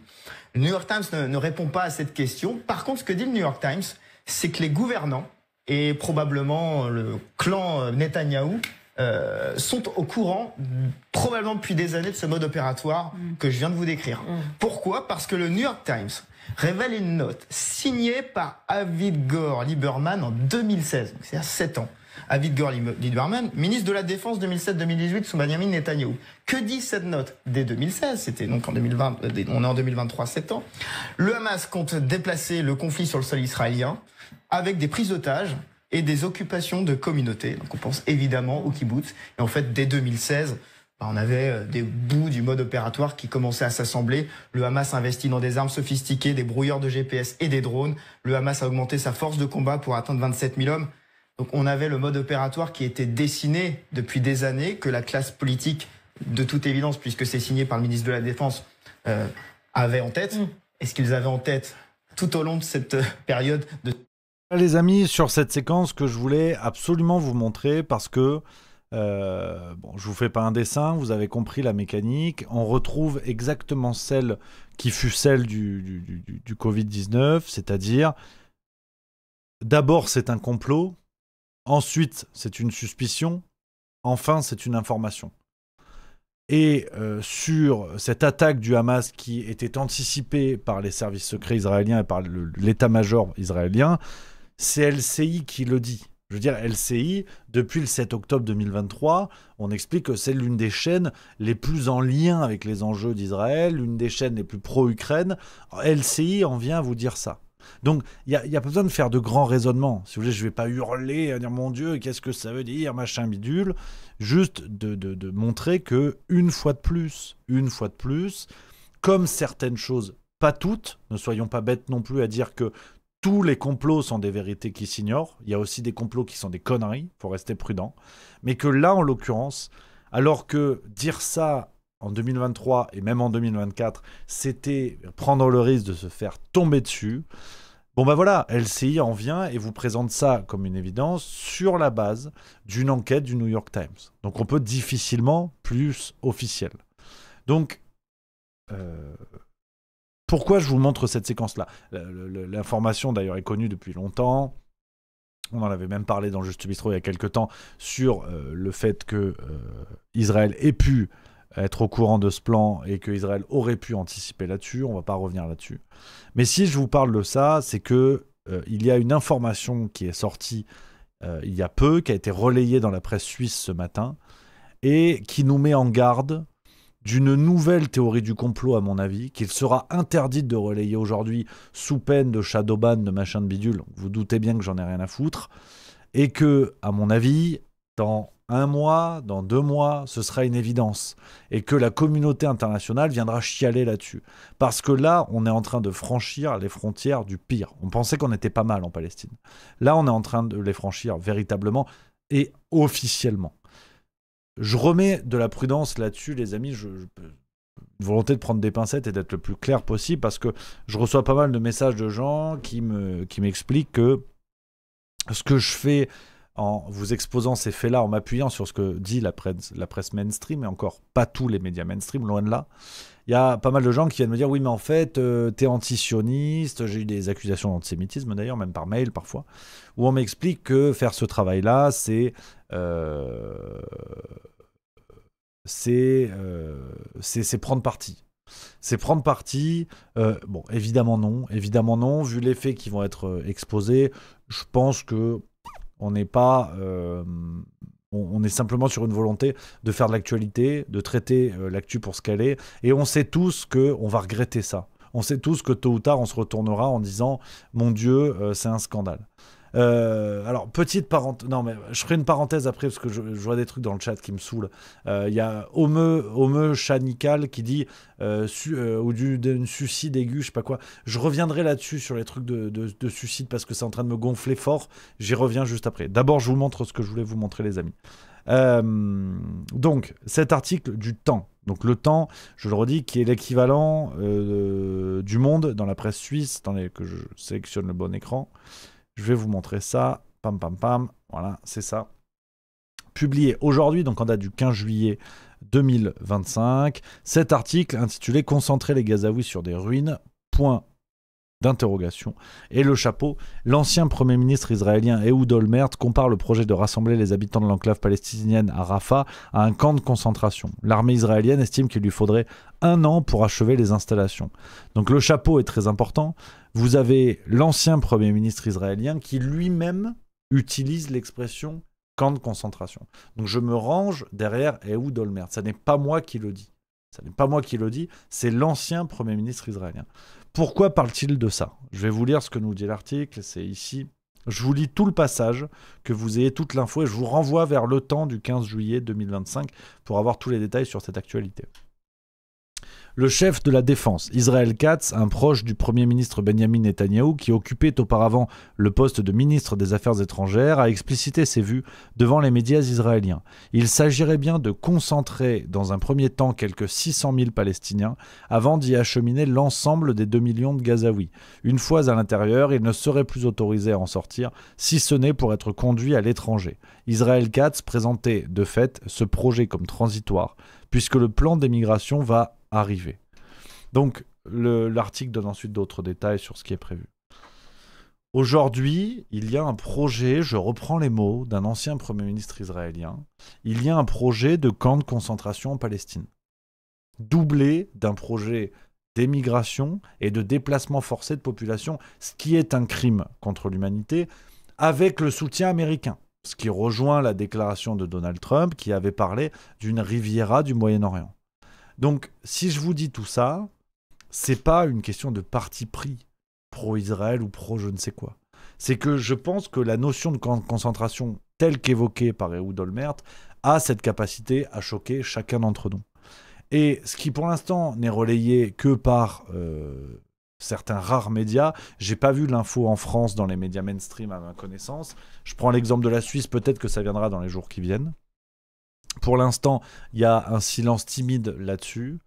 Le New York Times ne répond pas à cette question. Par contre, ce que dit le New York Times, c'est que les gouvernants et probablement le clan Netanyahou sont au courant, probablement depuis des années, de ce mode opératoire que je viens de vous décrire. Pourquoi? Parce que le New York Times révèle une note signée par Avigdor Lieberman en 2016, donc c'est à 7 ans. Avigdor Lieberman, ministre de la Défense 2007-2018 sous Benjamin Netanyahou. Que dit cette note? Dès 2016, c'était donc en 2020, on est en 2023, 7 ans. Le Hamas compte déplacer le conflit sur le sol israélien avec des prises d'otages et des occupations de communautés. Donc on pense évidemment au kibbutz. Et en fait, dès 2016, on avait des bouts du mode opératoire qui commençaient à s'assembler. Le Hamas investit dans des armes sophistiquées, des brouilleurs de GPS et des drones. Le Hamas a augmenté sa force de combat pour atteindre 27 000 hommes. Donc on avait le mode opératoire qui était dessiné depuis des années, que la classe politique, de toute évidence, puisque c'est signé par le ministre de la Défense, avait en tête. Est-ce qu'ils avaient en tête tout au long de cette période de... Les amis, sur cette séquence que je voulais absolument vous montrer, parce que bon, je vous fais pas un dessin, vous avez compris la mécanique. On retrouve exactement celle qui fut celle du Covid-19, c'est-à-dire d'abord c'est un complot, ensuite c'est une suspicion, enfin c'est une information. Et sur cette attaque du Hamas qui était anticipée par les services secrets israéliens et par l'état-major israélien, c'est LCI qui le dit. Je veux dire, LCI, depuis le 7 octobre 2023, on explique que c'est l'une des chaînes les plus en lien avec les enjeux d'Israël, l'une des chaînes les plus pro-Ukraine. LCI en vient à vous dire ça. Donc, il n'y a pas besoin de faire de grands raisonnements. Si vous voulez, je ne vais pas hurler, dire « Mon Dieu, qu'est-ce que ça veut dire, machin bidule ?» Juste de montrer que, une fois de plus, comme certaines choses, pas toutes, ne soyons pas bêtes non plus à dire que tous les complots sont des vérités qui s'ignorent. Il y a aussi des complots qui sont des conneries, il faut rester prudent. Mais que là, en l'occurrence, alors que dire ça en 2023 et même en 2024, c'était prendre le risque de se faire tomber dessus. Bon ben voilà, LCI en vient et vous présente ça comme une évidence sur la base d'une enquête du New York Times. Donc on peut difficilement plus officiel. Donc, pourquoi je vous montre cette séquence-là ? L'information d'ailleurs est connue depuis longtemps. On en avait même parlé dans Juste Bistro il y a quelques temps sur le fait que Israël ait pu être au courant de ce plan et que Israël aurait pu anticiper là-dessus. On ne va pas revenir là-dessus. Mais si je vous parle de ça, c'est que il y a une information qui est sortie il y a peu, qui a été relayée dans la presse suisse ce matin et qui nous met en garde d'une nouvelle théorie du complot, à mon avis, qu'il sera interdite de relayer aujourd'hui sous peine de shadowban, de machin de bidule. Vous doutez bien que j'en ai rien à foutre. Et que, à mon avis, dans 1 mois, dans 2 mois, ce sera une évidence. Et que la communauté internationale viendra chialer là-dessus. Parce que là, on est en train de franchir les frontières du pire. On pensait qu'on était pas mal en Palestine. Là, on est en train de les franchir véritablement et officiellement. Je remets de la prudence là-dessus, les amis. Une volonté de prendre des pincettes et d'être le plus clair possible, parce que je reçois pas mal de messages de gens qui m'expliquent que ce que je fais en vous exposant ces faits-là, en m'appuyant sur ce que dit la presse mainstream, et encore pas tous les médias mainstream, loin de là, il y a pas mal de gens qui viennent me dire « Oui, mais en fait, t'es anti-sioniste ». J'ai eu des accusations d'antisémitisme, d'ailleurs, même par mail parfois, où on m'explique que faire ce travail-là, c'est prendre parti. C'est prendre parti. Bon, évidemment non. Vu les faits qui vont être exposés, je pense que on n'est pas... on est simplement sur une volonté de faire de l'actualité, de traiter l'actu pour ce qu'elle est. Et on sait tous qu'on va regretter ça. On sait tous que tôt ou tard, on se retournera en disant « Mon Dieu, c'est un scandale ». Alors, petite parenthèse, non mais je ferai une parenthèse après parce que je vois des trucs dans le chat qui me saoulent. Il y a Home Chanical qui dit ou d'une suicide aiguë, je sais pas quoi. Je reviendrai là-dessus sur les trucs de suicide parce que c'est en train de me gonfler fort. J'y reviens juste après. D'abord, je vous montre ce que je voulais vous montrer, les amis. Donc, cet article du Temps. Donc le Temps, je le redis, qui est l'équivalent du Monde dans la presse suisse, attendez que je sélectionne le bon écran. Je vais vous montrer ça. Pam, pam, pam. Voilà, c'est ça. Publié aujourd'hui, donc en date du 15 juillet 2025. Cet article intitulé « Concentrer les Gazaouis sur des ruines ». Point d'interrogation. Et le chapeau, l'ancien Premier ministre israélien Ehud Olmert compare le projet de rassembler les habitants de l'enclave palestinienne à Rafah à un camp de concentration. L'armée israélienne estime qu'il lui faudrait 1 an pour achever les installations. Donc le chapeau est très important. Vous avez l'ancien Premier ministre israélien qui lui-même utilise l'expression camp de concentration. Donc je me range derrière Ehud Olmert. Ça n'est pas moi qui le dis. C'est l'ancien Premier ministre israélien. Pourquoi parle-t-il de ça ? Je vais vous lire ce que nous dit l'article, c'est ici. Je vous lis tout le passage, que vous ayez toute l'info, et je vous renvoie vers Le Temps du 15 juillet 2025 pour avoir tous les détails sur cette actualité. Le chef de la défense, Israël Katz, un proche du Premier ministre Benjamin Netanyahou, qui occupait auparavant le poste de ministre des Affaires étrangères, a explicité ses vues devant les médias israéliens. Il s'agirait bien de concentrer dans un premier temps quelques 600 000 Palestiniens avant d'y acheminer l'ensemble des 2 millions de Gazaouis. Une fois à l'intérieur, ils ne seraient plus autorisés à en sortir, si ce n'est pour être conduits à l'étranger. Israël Katz présentait de fait ce projet comme transitoire, puisque le plan d'émigration va arriver. Donc, l'article donne ensuite d'autres détails sur ce qui est prévu. Aujourd'hui, il y a un projet, je reprends les mots d'un ancien Premier ministre israélien, il y a un projet de camp de concentration en Palestine, doublé d'un projet d'émigration et de déplacement forcé de population, ce qui est un crime contre l'humanité, avec le soutien américain. Ce qui rejoint la déclaration de Donald Trump qui avait parlé d'une Riviera du Moyen-Orient. Donc, si je vous dis tout ça, c'est pas une question de parti pris pro-Israël ou pro-je ne sais quoi. C'est que je pense que la notion de concentration telle qu'évoquée par Ehud Olmert a cette capacité à choquer chacun d'entre nous. Et ce qui pour l'instant n'est relayé que par certains rares médias, j'ai pas vu l'info en France dans les médias mainstream à ma connaissance. Je prends l'exemple de la Suisse, peut-être que ça viendra dans les jours qui viennent. Pour l'instant, il y a un silence timide là-dessus.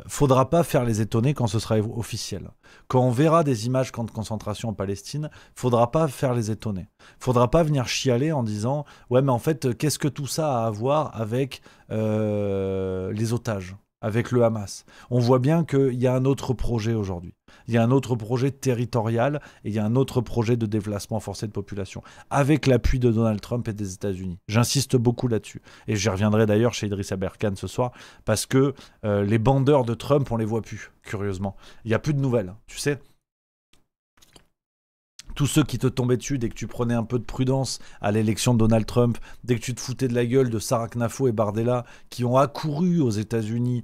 Faudra pas faire les étonner quand ce sera officiel. Quand on verra des images camps de concentration en Palestine, faudra pas faire les étonner. Faudra pas venir chialer en disant « Ouais, mais en fait, qu'est-ce que tout ça a à voir avec les otages, avec le Hamas ?» On voit bien qu'il y a un autre projet aujourd'hui. Il y a un autre projet territorial et il y a un autre projet de déplacement forcé de population, avec l'appui de Donald Trump et des États-Unis. J'insiste beaucoup là-dessus. Et j'y reviendrai d'ailleurs chez Idriss Aberkan ce soir, parce que les bandeurs de Trump, on les voit plus, curieusement. Il n'y a plus de nouvelles, tu sais. Tous ceux qui te tombaient dessus dès que tu prenais un peu de prudence à l'élection de Donald Trump, dès que tu te foutais de la gueule de Sarah Knafo et Bardella, qui ont accouru aux États-Unis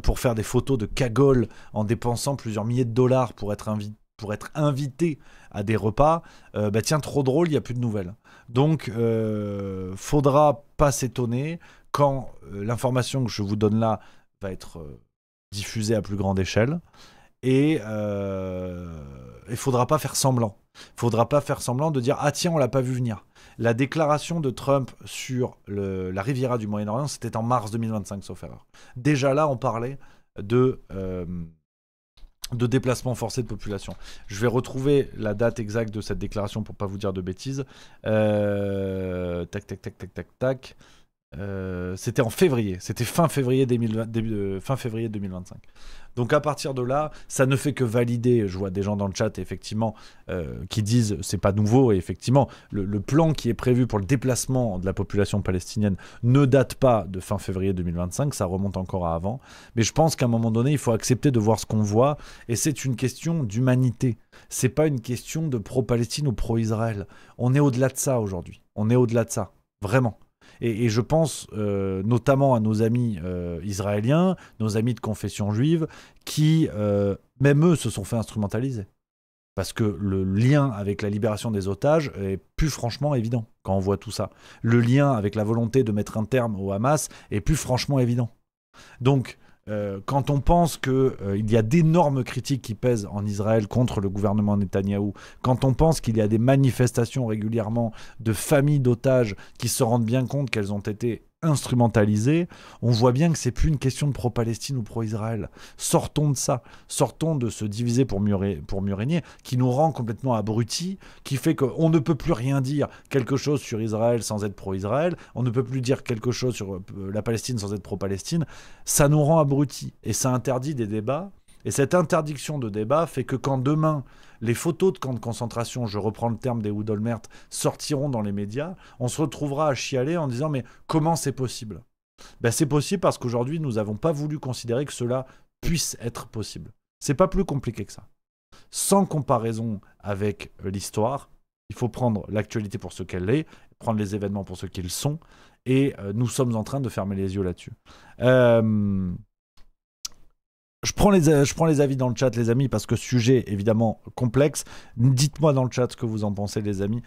pour faire des photos de cagoles en dépensant plusieurs milliers de dollars pour être invités à des repas, tiens, trop drôle, il n'y a plus de nouvelles. Donc, faudra pas s'étonner quand l'information que je vous donne là va être diffusée à plus grande échelle. Et il faudra pas faire semblant. Faudra pas faire semblant de dire « Ah tiens, on l'a pas vu venir ». La déclaration de Trump sur la Riviera du Moyen-Orient, c'était en mars 2025, sauf erreur. Déjà là, on parlait de déplacement forcé de population. Je vais retrouver la date exacte de cette déclaration pour pas vous dire de bêtises. Tac. C'était en février, c'était fin février 2025. Donc à partir de là, ça ne fait que valider. Je vois des gens dans le chat effectivement qui disent c'est pas nouveau, et effectivement le plan qui est prévu pour le déplacement de la population palestinienne ne date pas de fin février 2025, ça remonte encore à avant. Mais je pense qu'à un moment donné, il faut accepter de voir ce qu'on voit, et c'est une question d'humanité. C'est pas une question de pro-Palestine ou pro-Israël. On est au-delà de ça aujourd'hui. On est au-delà de ça, vraiment. Et je pense notamment à nos amis israéliens, nos amis de confession juive, qui, même eux, se sont fait instrumentaliser. Parce que le lien avec la libération des otages est plus franchement évident quand on voit tout ça. Le lien avec la volonté de mettre un terme au Hamas est plus franchement évident. Donc, quand on pense qu'il y a d'énormes critiques qui pèsent en Israël contre le gouvernement Netanyahou, quand on pense qu'il y a des manifestations régulièrement de familles d'otages qui se rendent bien compte qu'elles ont été instrumentalisées, on voit bien que c'est plus une question de pro-Palestine ou pro-Israël. Sortons de ça, sortons de se diviser pour mieux régner, qui nous rend complètement abrutis, qui fait qu'on ne peut plus rien dire quelque chose sur Israël sans être pro-Israël, on ne peut plus dire quelque chose sur la Palestine sans être pro-Palestine. Ça nous rend abrutis et ça interdit des débats. Et cette interdiction de débat fait que quand demain, les photos de camps de concentration, je reprends le terme d'Ehud Olmert, sortiront dans les médias, on se retrouvera à chialer en disant « Mais comment c'est possible ?» C'est possible parce qu'aujourd'hui, nous n'avons pas voulu considérer que cela puisse être possible. C'est pas plus compliqué que ça. Sans comparaison avec l'histoire, il faut prendre l'actualité pour ce qu'elle est, prendre les événements pour ce qu'ils sont, et nous sommes en train de fermer les yeux là-dessus. Je prends les avis dans le chat, les amis, parce que sujet évidemment complexe. Dites-moi dans le chat ce que vous en pensez, les amis.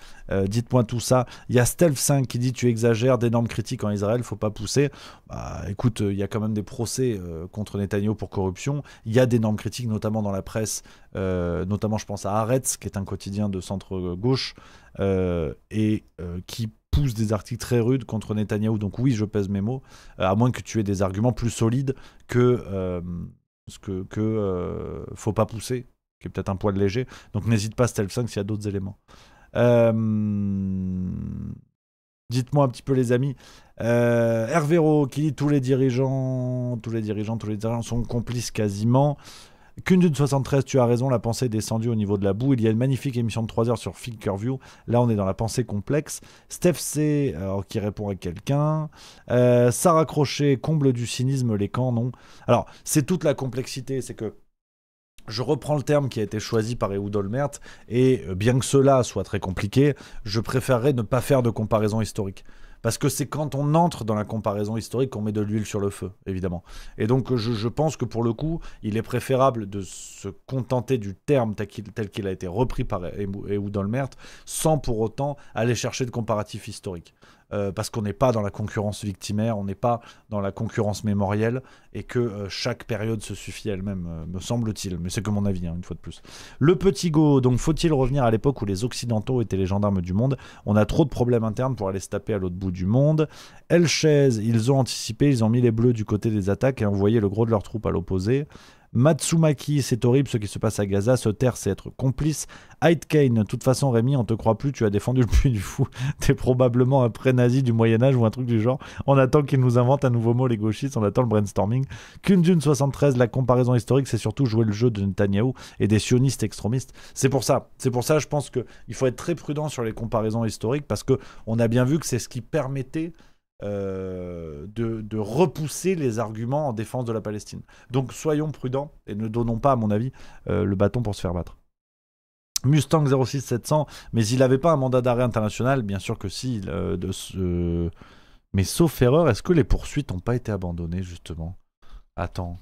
Dites-moi tout ça. Il y a Stealth5 qui dit tu exagères, d'énormes critiques en Israël, faut pas pousser. Bah, écoute, il y a quand même des procès contre Netanyahou pour corruption. Il y a d'énormes critiques, notamment dans la presse, notamment je pense à Haaretz, qui est un quotidien de centre-gauche, qui pousse des articles très rudes contre Netanyahou. Donc oui, je pèse mes mots, à moins que tu aies des arguments plus solides que faut pas pousser, qui est peut-être un poil léger. Donc n'hésite pas, Stealth5, s'il y a d'autres éléments. Dites-moi un petit peu, les amis. Hervéro qui dit tous les dirigeants sont complices quasiment. Kundun 73, tu as raison, la pensée est descendue au niveau de la boue. Il y a une magnifique émission de 3 heures sur Thinkerview. Là, on est dans la pensée complexe. Steph C, qui répond à quelqu'un. Sarah Crochet, comble du cynisme, les camps, non. Alors, c'est toute la complexité, c'est que je reprends le terme qui a été choisi par Ehud Olmert, et bien que cela soit très compliqué, je préférerais ne pas faire de comparaison historique. Parce que c'est quand on entre dans la comparaison historique qu'on met de l'huile sur le feu, évidemment. Et donc, je pense que pour le coup, il est préférable de se contenter du terme tel qu'il a été repris par Ehud Olmert, sans pour autant aller chercher de comparatifs historiques. Parce qu'on n'est pas dans la concurrence victimaire, on n'est pas dans la concurrence mémorielle, et que chaque période se suffit elle-même, me semble-t-il. Mais c'est que mon avis, hein, une fois de plus. Le petit Go, donc faut-il revenir à l'époque où les Occidentaux étaient les gendarmes du monde? On a trop de problèmes internes pour aller se taper à l'autre bout du monde. Elchez, ils ont anticipé, ils ont mis les bleus du côté des attaques et envoyé le gros de leurs troupes à l'opposé. Matsumaki, c'est horrible ce qui se passe à Gaza, se taire c'est être complice. Hyde Kane, de toute façon Rémi, on te croit plus, tu as défendu le Puy du Fou, t'es probablement un pré-nazi du Moyen-Âge ou un truc du genre. On attend qu'ils nous inventent un nouveau mot, les gauchistes, on attend le brainstorming. Kundun 73, la comparaison historique, c'est surtout jouer le jeu de Netanyahou et des sionistes extrémistes. C'est pour ça, je pense qu'il faut être très prudent sur les comparaisons historiques, parce qu'on a bien vu que c'est ce qui permettait de repousser les arguments en défense de la Palestine. Donc soyons prudents et ne donnons pas, à mon avis, le bâton pour se faire battre. Mustang 06700, mais il n'avait pas un mandat d'arrêt international, bien sûr que si. Mais sauf erreur, est-ce que les poursuites n'ont pas été abandonnées, justement? Attends.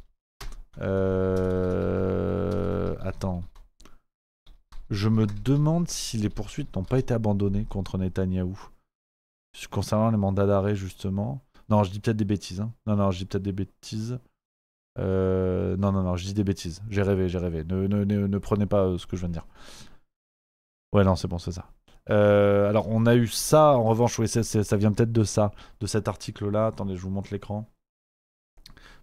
Je me demande si les poursuites n'ont pas été abandonnées contre Netanyahou. Concernant les mandats d'arrêt, justement. Non, je dis peut-être des bêtises. Hein. Non, je dis peut-être des bêtises. Non, je dis des bêtises. J'ai rêvé. Ne prenez pas ce que je viens de dire. Ouais, non, c'est bon, c'est ça. Alors, on a eu ça. En revanche, oui, ça vient peut-être de ça, de cet article-là. Attendez, je vous montre l'écran.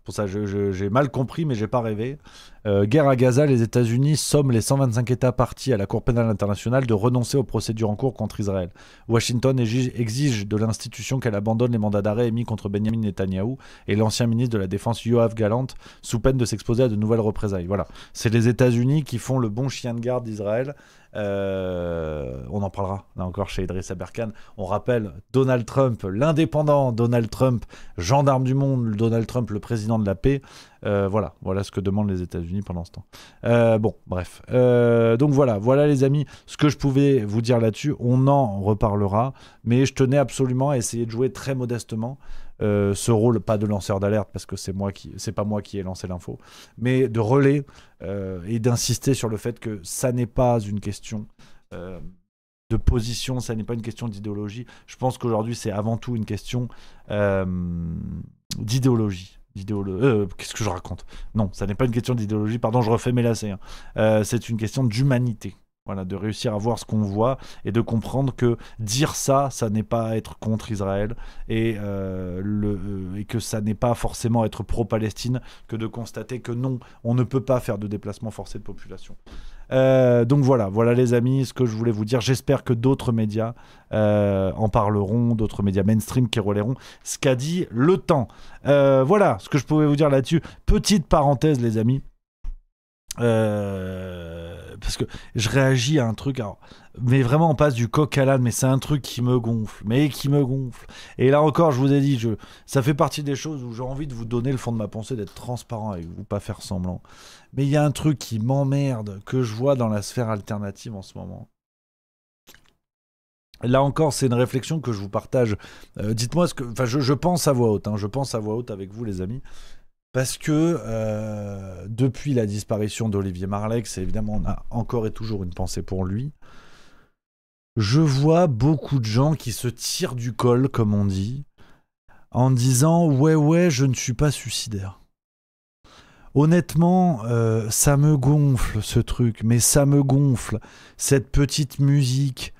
Pour ça, j'ai mal compris, mais j'ai pas rêvé. Guerre à Gaza, les États-Unis somment les 125 États partis à la Cour pénale internationale de renoncer aux procédures en cours contre Israël. Washington exige de l'institution qu'elle abandonne les mandats d'arrêt émis contre Benjamin Netanyahou et l'ancien ministre de la Défense Yoav Gallant, sous peine de s'exposer à de nouvelles représailles. Voilà, c'est les États-Unis qui font le bon chien de garde d'Israël. On en parlera là encore chez Idriss Aberkan. On rappelle Donald Trump, l'indépendant Donald Trump, gendarme du monde, Donald Trump, le président de la paix. Voilà ce que demandent les États-Unis pendant ce temps. Bon, bref. Donc voilà les amis, ce que je pouvais vous dire là-dessus. On en reparlera, mais je tenais absolument à essayer de jouer très modestement ce rôle, pas de lanceur d'alerte, parce que c'est pas moi qui ai lancé l'info, mais de relais et d'insister sur le fait que ça n'est pas une question de position, ça n'est pas une question d'idéologie. Je pense qu'aujourd'hui c'est avant tout une question d'idéologie. Qu'est-ce que je raconte? Non, ça n'est pas une question d'idéologie, pardon, je refais mes lacets. C'est une question d'humanité. Voilà, de réussir à voir ce qu'on voit et de comprendre que dire ça n'est pas être contre Israël et que ça n'est pas forcément être pro-Palestine, que de constater que non, on ne peut pas faire de déplacement forcé de population. Donc voilà les amis, ce que je voulais vous dire. J'espère que d'autres médias en parleront, d'autres médias mainstream qui relayeront ce qu'a dit Le Temps. Voilà ce que je pouvais vous dire là-dessus. Petite parenthèse les amis. Parce que je réagis à un truc, alors, mais vraiment on passe du coq à l'âne, mais c'est un truc qui me gonfle. Et là encore, je vous ai dit, ça fait partie des choses où j'ai envie de vous donner le fond de ma pensée, d'être transparent avec vous, pas faire semblant. Mais il y a un truc qui m'emmerde, que je vois dans la sphère alternative en ce moment. Là encore, c'est une réflexion que je vous partage. Dites-moi je pense à voix haute, je pense à voix haute avec vous les amis. Parce que depuis la disparition d'Olivier Marleix, évidemment, on a encore et toujours une pensée pour lui. Je vois beaucoup de gens qui se tirent du col, comme on dit, en disant « Ouais, je ne suis pas suicidaire ». Honnêtement, ça me gonfle ce truc, mais ça me gonfle. Cette petite musique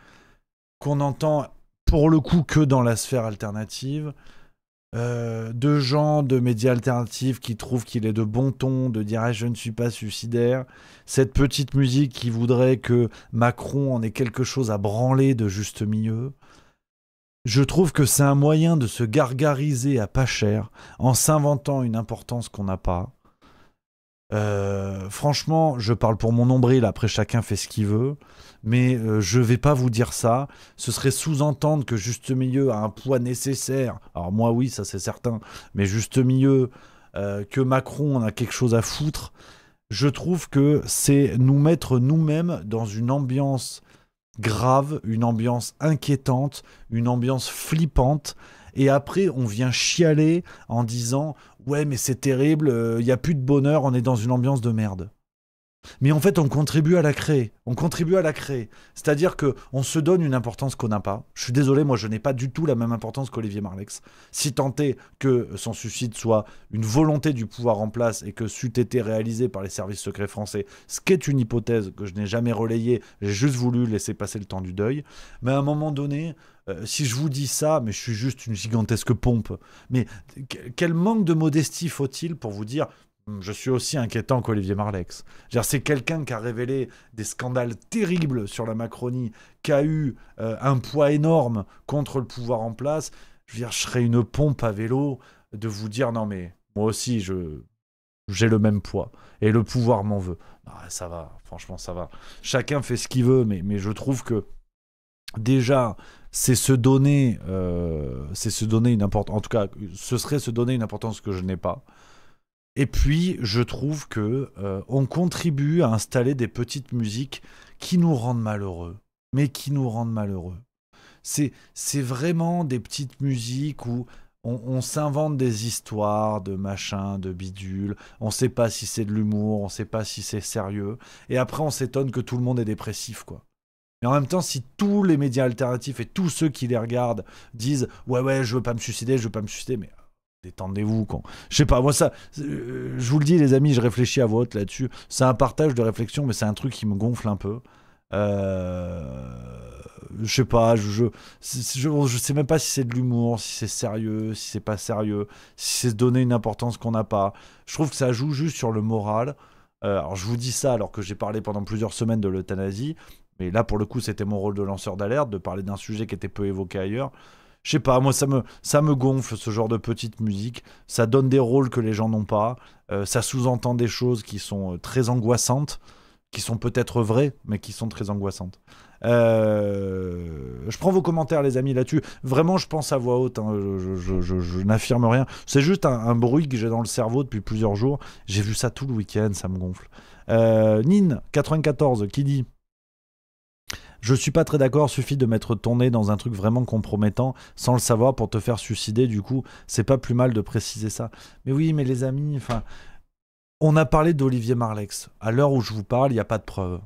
qu'on entend pour le coup que dans la sphère alternative, de gens de médias alternatifs qui trouvent qu'il est de bon ton de dire je ne suis pas suicidaire, cette petite musique qui voudrait que Macron en ait quelque chose à branler de juste milieu. Je trouve que c'est un moyen de se gargariser à pas cher en s'inventant une importance qu'on n'a pas. Franchement, je parle pour mon nombril, après chacun fait ce qu'il veut, mais je vais pas vous dire ça. Ce serait sous-entendre que Juste Milieu a un poids nécessaire. Alors moi oui, ça c'est certain, mais Juste Milieu, que Macron en a quelque chose à foutre. Je trouve que c'est nous mettre nous-mêmes dans une ambiance grave, une ambiance inquiétante, une ambiance flippante. Et après, on vient chialer en disant « Ouais, mais c'est terrible, il n'y a plus de bonheur, on est dans une ambiance de merde. » Mais en fait, on contribue à la créer. C'est-à-dire qu'on se donne une importance qu'on n'a pas. Je suis désolé, moi, je n'ai pas du tout la même importance qu'Olivier Marleix. Si tant est que son suicide soit une volonté du pouvoir en place et que c'eût été réalisé par les services secrets français, ce qui est une hypothèse que je n'ai jamais relayée, j'ai juste voulu laisser passer le temps du deuil. Mais à un moment donné, si je vous dis ça, mais je suis juste une gigantesque pompe. Mais quel manque de modestie faut-il pour vous dire... Je suis aussi inquiétant qu'Olivier Marleix. C'est quelqu'un qui a révélé des scandales terribles sur la Macronie, qui a eu un poids énorme contre le pouvoir en place. Je serais une pompe à vélo de vous dire non mais moi aussi j'ai le même poids et le pouvoir m'en veut. Ça va, franchement ça va. Chacun fait ce qu'il veut, mais je trouve que déjà c'est se donner une importance. En tout cas, ce serait se donner une importance que je n'ai pas. Et puis, je trouve que on contribue à installer des petites musiques qui nous rendent malheureux. Mais qui nous rendent malheureux. C'est vraiment des petites musiques où on s'invente des histoires de machin, de bidule. On ne sait pas si c'est de l'humour, on ne sait pas si c'est sérieux. Et après, on s'étonne que tout le monde est dépressif, quoi. Mais en même temps, si tous les médias alternatifs et tous ceux qui les regardent disent « Ouais, je veux pas me suicider, mais... » Détendez-vous. Je sais pas, moi ça, je vous le dis les amis, je réfléchis à voix haute là-dessus. C'est un partage de réflexion, mais c'est un truc qui me gonfle un peu. Je sais pas, je sais même pas si c'est de l'humour, si c'est sérieux, si c'est pas sérieux, si c'est se donner une importance qu'on n'a pas. Je trouve que ça joue juste sur le moral. Alors je vous dis ça alors que j'ai parlé pendant plusieurs semaines de l'euthanasie, mais là pour le coup c'était mon rôle de lanceur d'alerte, de parler d'un sujet qui était peu évoqué ailleurs. Je sais pas, moi ça me gonfle ce genre de petite musique, ça donne des rôles que les gens n'ont pas, ça sous-entend des choses qui sont très angoissantes, qui sont peut-être vraies, mais qui sont très angoissantes. Je prends vos commentaires les amis là-dessus, vraiment je pense à voix haute, hein. Je n'affirme rien, c'est juste un bruit que j'ai dans le cerveau depuis plusieurs jours, j'ai vu ça tout le week-end, ça me gonfle. Nin94 qui dit: je suis pas très d'accord, suffit de mettre ton nez dans un truc vraiment compromettant sans le savoir pour te faire suicider, du coup, c'est pas plus mal de préciser ça. Mais oui, mais les amis, on a parlé d'Olivier Marleix. À l'heure où je vous parle, il n'y a pas de preuves.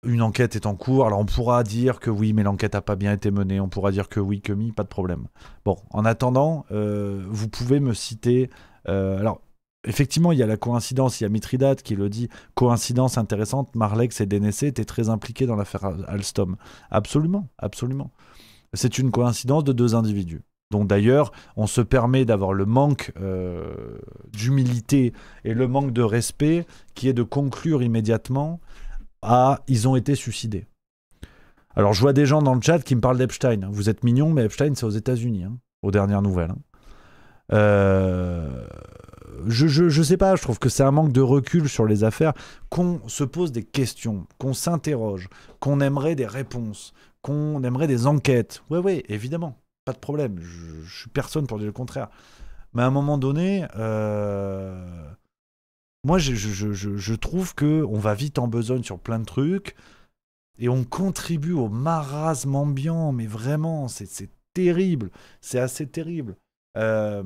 Une enquête est en cours, alors on pourra dire que oui, mais l'enquête n'a pas bien été menée, on pourra dire que oui, que mi, pas de problème. Bon, en attendant, vous pouvez me citer... alors, effectivement, il y a la coïncidence, il y a Mithridate qui le dit, coïncidence intéressante, Marleix et Dénessé étaient très impliqués dans l'affaire Alstom. Absolument. C'est une coïncidence de deux individus. Donc d'ailleurs, on se permet d'avoir le manque d'humilité et le manque de respect qui est de conclure immédiatement à « ils ont été suicidés ». Alors je vois des gens dans le chat qui me parlent d'Epstein. Vous êtes mignons, mais Epstein c'est aux États-Unis, hein, aux dernières nouvelles. Je sais pas, je trouve que c'est un manque de recul sur les affaires, qu'on se pose des questions, qu'on s'interroge, qu'on aimerait des réponses, qu'on aimerait des enquêtes. Ouais, évidemment, pas de problème, je suis personne pour dire le contraire. Mais à un moment donné, moi je trouve qu'on va vite en besogne sur plein de trucs, et on contribue au marasme ambiant, mais vraiment, c'est terrible, c'est assez terrible. Je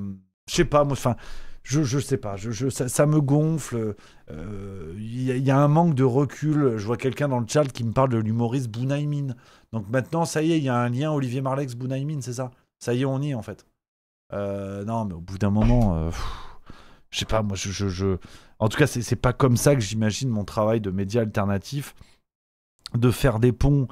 sais pas, moi, enfin, je sais pas, ça me gonfle. Il y a un manque de recul. Je vois quelqu'un dans le chat qui me parle de l'humoriste Bounaïmin. Donc maintenant, ça y est, il y a un lien Olivier Marleix, Bounaïmin, c'est ça? Ça y est, on y est en fait. Non, mais au bout d'un moment, je sais pas, moi, en tout cas, c'est pas comme ça que j'imagine mon travail de média alternatif, de faire des ponts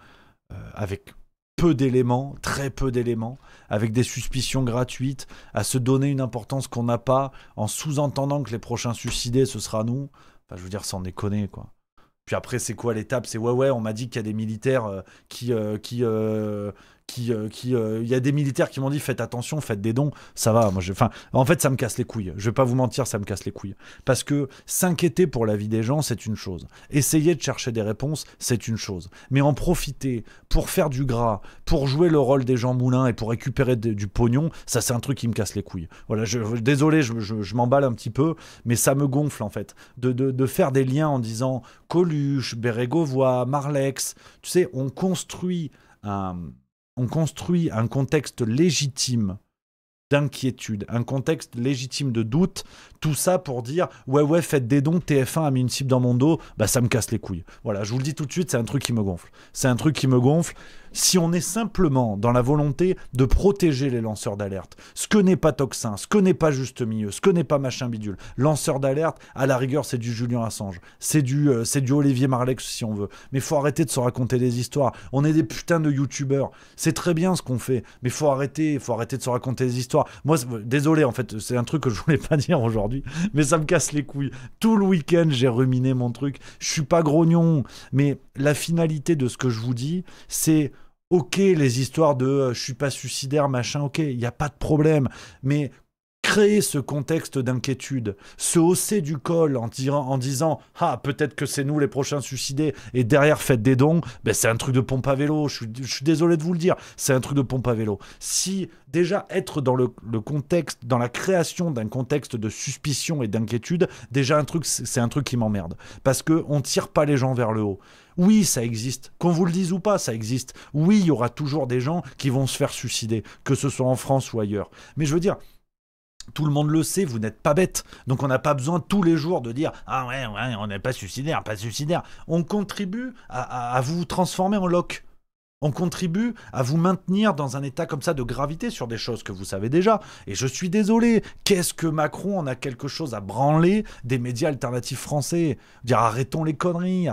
avec peu d'éléments, très peu d'éléments, avec des suspicions gratuites, à se donner une importance qu'on n'a pas, en sous-entendant que les prochains suicidés, ce sera nous. Enfin, je veux dire, sans déconner, quoi. Puis après, c'est quoi l'étape? C'est ouais, on m'a dit qu'il y a des militaires il y a des militaires qui m'ont dit faites attention, faites des dons, ça va. En fait, ça me casse les couilles. Je vais pas vous mentir, ça me casse les couilles. Parce que s'inquiéter pour la vie des gens, c'est une chose. Essayer de chercher des réponses, c'est une chose. Mais en profiter pour faire du gras, pour jouer le rôle des Jean Moulin et pour récupérer du pognon, ça, c'est un truc qui me casse les couilles. Voilà, désolé, je m'emballe un petit peu, mais ça me gonfle en fait. De faire des liens en disant Coluche, Bérégovoy, Marlex, tu sais, on construit un contexte légitime d'inquiétude, un contexte légitime de doute, tout ça pour dire ouais, faites des dons, TF1 a mis une cible dans mon dos, bah ça me casse les couilles. Voilà, je vous le dis tout de suite, c'est un truc qui me gonfle. C'est un truc qui me gonfle. Si on est simplement dans la volonté de protéger les lanceurs d'alerte, ce que n'est pas Toxin, ce que n'est pas Juste Milieu, ce que n'est pas machin bidule, lanceur d'alerte, à la rigueur, c'est du Julian Assange, c'est du Olivier Marleix si on veut. Mais faut arrêter de se raconter des histoires. On est des putains de youtubeurs. C'est très bien ce qu'on fait, mais faut arrêter de se raconter des histoires. Moi, désolé, en fait, c'est un truc que je voulais pas dire aujourd'hui, mais ça me casse les couilles. Tout le week-end, j'ai ruminé mon truc. Je suis pas grognon, mais la finalité de ce que je vous dis, c'est ok, les histoires de je suis pas suicidaire, machin, ok, il n'y a pas de problème, mais créer ce contexte d'inquiétude, se hausser du col en disant ah, peut-être que c'est nous les prochains suicidés, et derrière faites des dons, ben c'est un truc de pompe à vélo, je suis désolé de vous le dire, c'est un truc de pompe à vélo. Si déjà être dans le contexte, dans la création d'un contexte de suspicion et d'inquiétude, déjà c'est un truc qui m'emmerde, parce qu'on ne tire pas les gens vers le haut. Oui, ça existe. Qu'on vous le dise ou pas, ça existe. Oui, il y aura toujours des gens qui vont se faire suicider, que ce soit en France ou ailleurs. Mais je veux dire, tout le monde le sait, vous n'êtes pas bête. Donc on n'a pas besoin tous les jours de dire « Ah ouais, on n'est pas suicidaire, pas suicidaire ». On contribue à vous transformer en loc. On contribue à vous maintenir dans un état comme ça de gravité sur des choses que vous savez déjà. Et je suis désolé, qu'est-ce que Macron en a quelque chose à branler des médias alternatifs français? Dire arrêtons les conneries.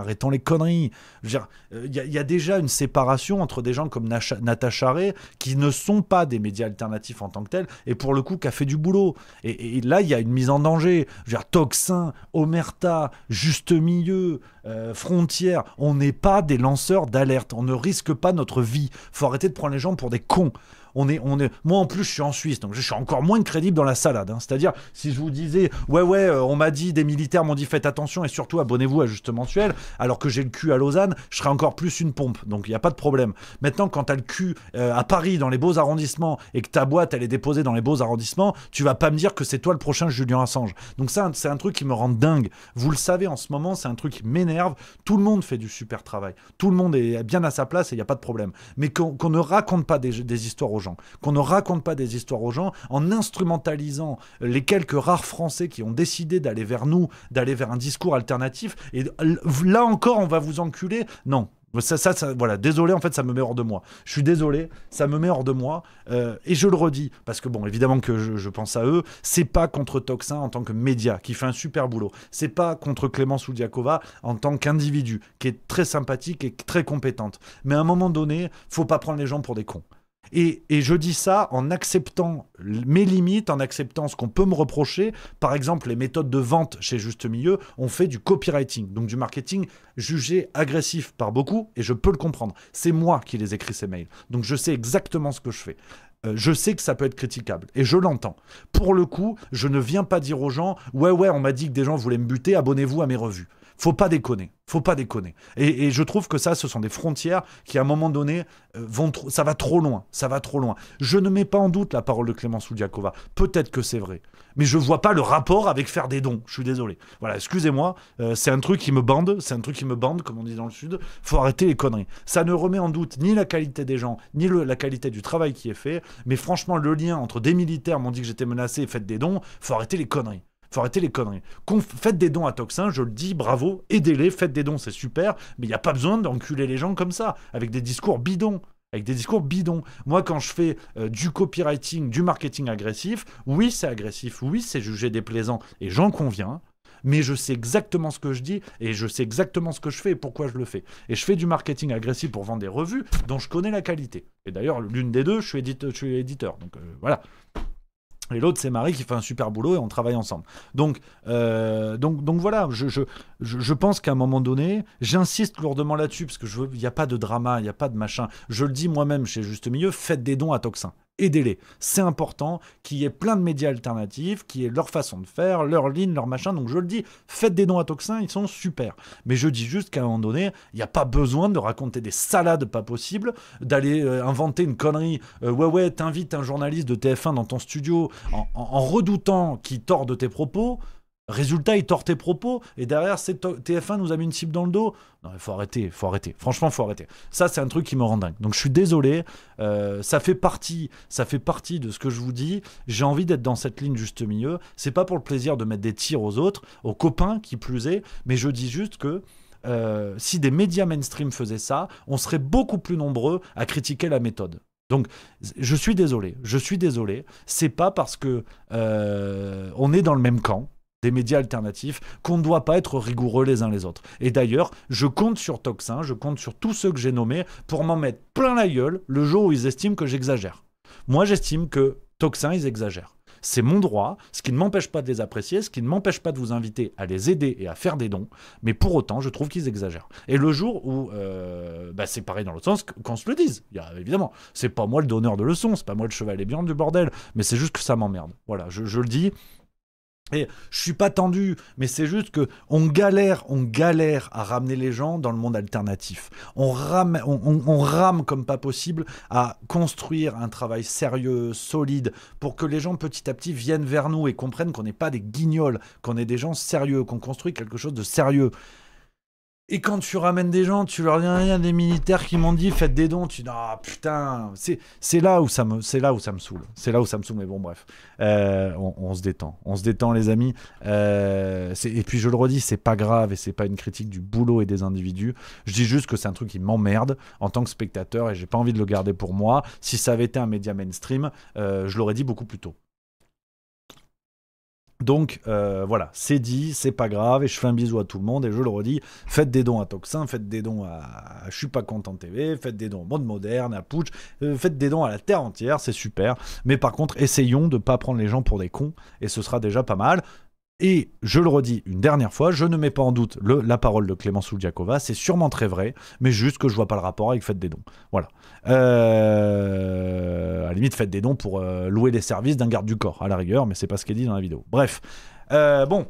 Il y a déjà une séparation entre des gens comme Natacha Ray qui ne sont pas des médias alternatifs en tant que tels et pour le coup qui a fait du boulot. Et là, il y a une mise en danger. Toxin, Omerta, Juste Milieu, Frontières, on n'est pas des lanceurs d'alerte. On ne risque pas notre vie. Faut arrêter de prendre les gens pour des cons. Moi en plus je suis en Suisse, donc je suis encore moins crédible dans la salade. C'est-à-dire, si je vous disais, on m'a dit, des militaires m'ont dit faites attention et surtout abonnez-vous à Juste Mensuel, alors que j'ai le cul à Lausanne, je serais encore plus une pompe. Donc il n'y a pas de problème. Maintenant, quand t'as le cul à Paris, dans les beaux arrondissements, et que ta boîte elle est déposée dans les beaux arrondissements, tu vas pas me dire que c'est toi le prochain Julian Assange. Donc ça, c'est un truc qui me rend dingue. Vous le savez, en ce moment, c'est un truc qui m'énerve. Tout le monde fait du super travail. Tout le monde est bien à sa place et il n'y a pas de problème. Mais qu'on ne raconte pas des histoires aux gens. Qu'on ne raconte pas des histoires aux gens en instrumentalisant les quelques rares Français qui ont décidé d'aller vers nous, d'aller vers un discours alternatif. Et là encore, on va vous enculer. Non. Ça, voilà, désolé, en fait, ça me met hors de moi. Je suis désolé, ça me met hors de moi. Et je le redis, parce que bon, évidemment que je pense à eux, c'est pas contre Toxin en tant que média, qui fait un super boulot. C'est pas contre Clémence Oudiakova en tant qu'individu, qui est très sympathique et très compétente. Mais à un moment donné, faut pas prendre les gens pour des cons. Et je dis ça en acceptant mes limites, en acceptant ce qu'on peut me reprocher. Par exemple, les méthodes de vente chez Juste Milieu ont fait du copywriting, donc du marketing jugé agressif par beaucoup, et je peux le comprendre. C'est moi qui les écris ces mails, donc je sais exactement ce que je fais. Je sais que ça peut être critiquable, et je l'entends. Pour le coup, je ne viens pas dire aux gens « Ouais, on m'a dit que des gens voulaient me buter, abonnez-vous à mes revues ». Faut pas déconner. Faut pas déconner. Et je trouve que ça, ce sont des frontières qui, à un moment donné, ça va trop loin. Ça va trop loin. Je ne mets pas en doute la parole de Clémence Oudiakova. Peut-être que c'est vrai. Mais je vois pas le rapport avec faire des dons. Je suis désolé. Voilà, excusez-moi. C'est un truc qui me bande. C'est un truc qui me bande, comme on dit dans le Sud. Faut arrêter les conneries. Ça ne remet en doute ni la qualité des gens, ni la qualité du travail qui est fait. Mais franchement, le lien entre des militaires m'ont dit que j'étais menacé et faites des dons, faut arrêter les conneries. Faut arrêter les conneries. Faites des dons à Toxin, je le dis, bravo, aidez-les, faites des dons, c'est super, mais il n'y a pas besoin d'enculer les gens comme ça, avec des discours bidons. Moi, quand je fais du copywriting, du marketing agressif, oui, c'est agressif, oui, c'est jugé déplaisant, et j'en conviens, mais je sais exactement ce que je dis, et je sais exactement ce que je fais et pourquoi je le fais. Et je fais du marketing agressif pour vendre des revues dont je connais la qualité. Et d'ailleurs, l'une des deux, je suis éditeur, donc voilà. Et l'autre, c'est Marie qui fait un super boulot et on travaille ensemble. Donc voilà, je pense qu'à un moment donné, j'insiste lourdement là-dessus parce que il n'y a pas de drama, il n'y a pas de machin. Je le dis moi-même chez Juste Milieu, faites des dons à Toxin. Aidez-les. C'est important qu'il y ait plein de médias alternatifs, qu'il y ait leur façon de faire, leur ligne, leur machin. Donc je le dis, faites des dons à Toxin, ils sont super. Mais je dis juste qu'à un moment donné, il n'y a pas besoin de raconter des salades pas possibles, d'aller inventer une connerie. Ouais, t'invites un journaliste de TF1 dans ton studio en redoutant qu'il torde tes propos. Résultat, il tord tes propos, et derrière, TF1 nous a mis une cible dans le dos. Non, il faut arrêter. Franchement, faut arrêter. Ça, c'est un truc qui me rend dingue. Donc, je suis désolé. Ça fait partie de ce que je vous dis. J'ai envie d'être dans cette ligne juste milieu. C'est pas pour le plaisir de mettre des tirs aux autres, aux copains, qui plus est, mais je dis juste que si des médias mainstream faisaient ça, on serait beaucoup plus nombreux à critiquer la méthode. Donc, je suis désolé. C'est pas parce que on est dans le même camp, des médias alternatifs, qu'on ne doit pas être rigoureux les uns les autres. Et d'ailleurs, je compte sur Toxin, je compte sur tous ceux que j'ai nommés pour m'en mettre plein la gueule le jour où ils estiment que j'exagère. Moi, j'estime que Toxin, ils exagèrent. C'est mon droit, ce qui ne m'empêche pas de les apprécier, ce qui ne m'empêche pas de vous inviter à les aider et à faire des dons, mais pour autant, je trouve qu'ils exagèrent. Et le jour où, c'est pareil dans l'autre sens, qu'on se le dise, évidemment, c'est pas moi le donneur de leçons, c'est pas moi le chevalet blanc du bordel, mais c'est juste que ça m'emmerde. Voilà, je le dis. Et je suis pas tendu, mais c'est juste que on galère à ramener les gens dans le monde alternatif. On rame comme pas possible à construire un travail sérieux, solide, pour que les gens petit à petit viennent vers nous et comprennent qu'on n'est pas des guignols, qu'on est des gens sérieux, qu'on construit quelque chose de sérieux. Et quand tu ramènes des gens, tu leur dis rien, des militaires qui m'ont dit faites des dons, tu dis ah putain, c'est là où ça me saoule. Mais bon bref, on se détend les amis. Et puis je le redis, c'est pas grave et c'est pas une critique du boulot et des individus. Je dis juste que c'est un truc qui m'emmerde en tant que spectateur et j'ai pas envie de le garder pour moi. Si ça avait été un média mainstream, je l'aurais dit beaucoup plus tôt. Donc voilà, c'est dit, c'est pas grave, et je fais un bisou à tout le monde, et je le redis, faites des dons à Toxin, faites des dons à Je suis pas content TV, faites des dons au Monde Moderne, à Putsch, faites des dons à la Terre entière, c'est super, mais par contre, essayons de pas prendre les gens pour des cons, et ce sera déjà pas mal. Et je le redis une dernière fois, je ne mets pas en doute la parole de Clémence Oudiakova, c'est sûrement très vrai, mais juste que je vois pas le rapport avec faites des dons. Voilà. À la limite, faites des dons pour louer les services d'un garde du corps, à la rigueur, mais c'est pas ce qui est dit dans la vidéo. Bref. Bon.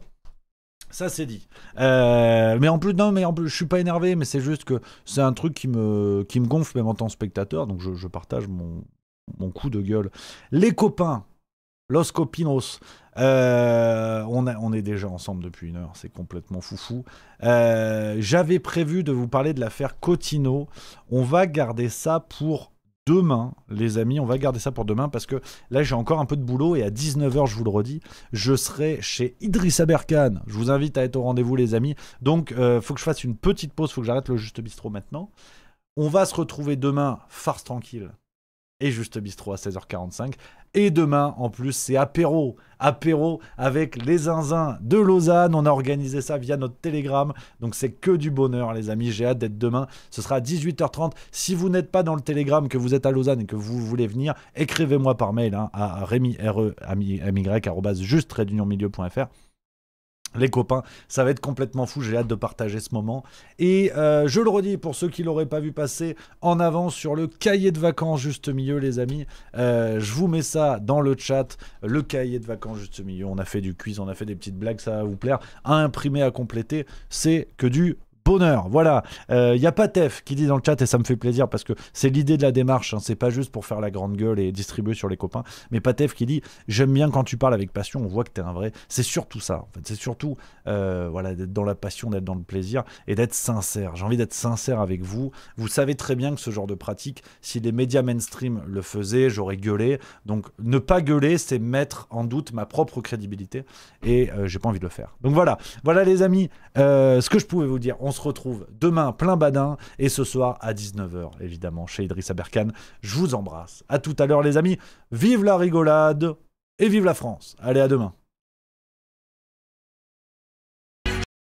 Ça c'est dit. Mais en plus, je suis pas énervé, mais c'est juste que c'est un truc qui me gonfle même en tant que spectateur, donc je partage mon coup de gueule. Les copains, Los Copinos, on est déjà ensemble depuis 1 heure, c'est complètement foufou. J'avais prévu de vous parler de l'affaire Cotino. On va garder ça pour demain, les amis, on va garder ça pour demain parce que là j'ai encore un peu de boulot et à 19h, je vous le redis, je serai chez Idrissa Berkane. Je vous invite à être au rendez-vous les amis. Donc faut que je fasse une petite pause, faut que j'arrête le Juste Bistrot maintenant. On va se retrouver demain, farce tranquille. Et Juste Bistrot à 16h45. Et demain, en plus, c'est apéro avec les zinzins de Lausanne. On a organisé ça via notre Telegram. Donc, c'est que du bonheur, les amis. J'ai hâte d'être demain. Ce sera à 18h30. Si vous n'êtes pas dans le Telegram, que vous êtes à Lausanne et que vous voulez venir, écrivez-moi par mail à Rémi, juste-milieu.fr. Les copains, ça va être complètement fou, j'ai hâte de partager ce moment. Et je le redis, pour ceux qui ne l'auraient pas vu passer, en avance sur le cahier de vacances juste milieu, les amis. Je vous mets ça dans le chat, le cahier de vacances juste milieu. On a fait du quiz, on a fait des petites blagues, ça va vous plaire. À imprimer, à compléter, c'est que du bonheur. Voilà, y a Patef qui dit dans le chat, et ça me fait plaisir parce que c'est l'idée de la démarche, hein, c'est pas juste pour faire la grande gueule et distribuer sur les copains, mais Patef qui dit j'aime bien quand tu parles avec passion, on voit que t'es un vrai. C'est surtout ça, en fait, c'est surtout voilà, d'être dans la passion, d'être dans le plaisir et d'être sincère. J'ai envie d'être sincère avec vous. Vous savez très bien que ce genre de pratique, si les médias mainstream le faisaient, j'aurais gueulé. Donc ne pas gueuler, c'est mettre en doute ma propre crédibilité et j'ai pas envie de le faire. Donc voilà les amis, ce que je pouvais vous dire. On se retrouve demain plein badin et ce soir à 19h évidemment chez Idriss Aberkane. Je vous embrasse. À tout à l'heure les amis. Vive la rigolade et vive la France. Allez, à demain.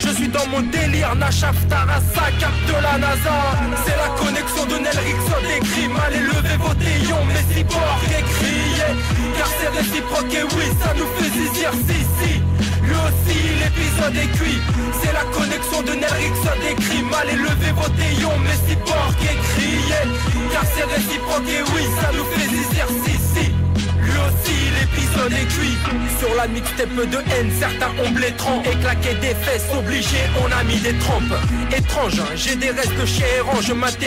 Je suis dans mon délire, Nachaf Tarassa, cap de la NASA. C'est la connexion de Nel Rickson des crimes. Allez, levez vos déions, mais si fort et criez. Car c'est réciproque et oui, ça nous fait zizir, si. Lui aussi, l'épisode est cuit. C'est la connexion de Nel Rickson des crimes. Allez, levez vos déions, mais si fort et criez. Car c'est réciproque et oui, ça nous fait zizir, si. Lui aussi l'épisode est cuit. Sur la mixtape de haine, certains ont blétrant et claqué des fesses, obligé, on a mis des trompes. Étrange, j'ai des restes chez Errant, je m'interroge.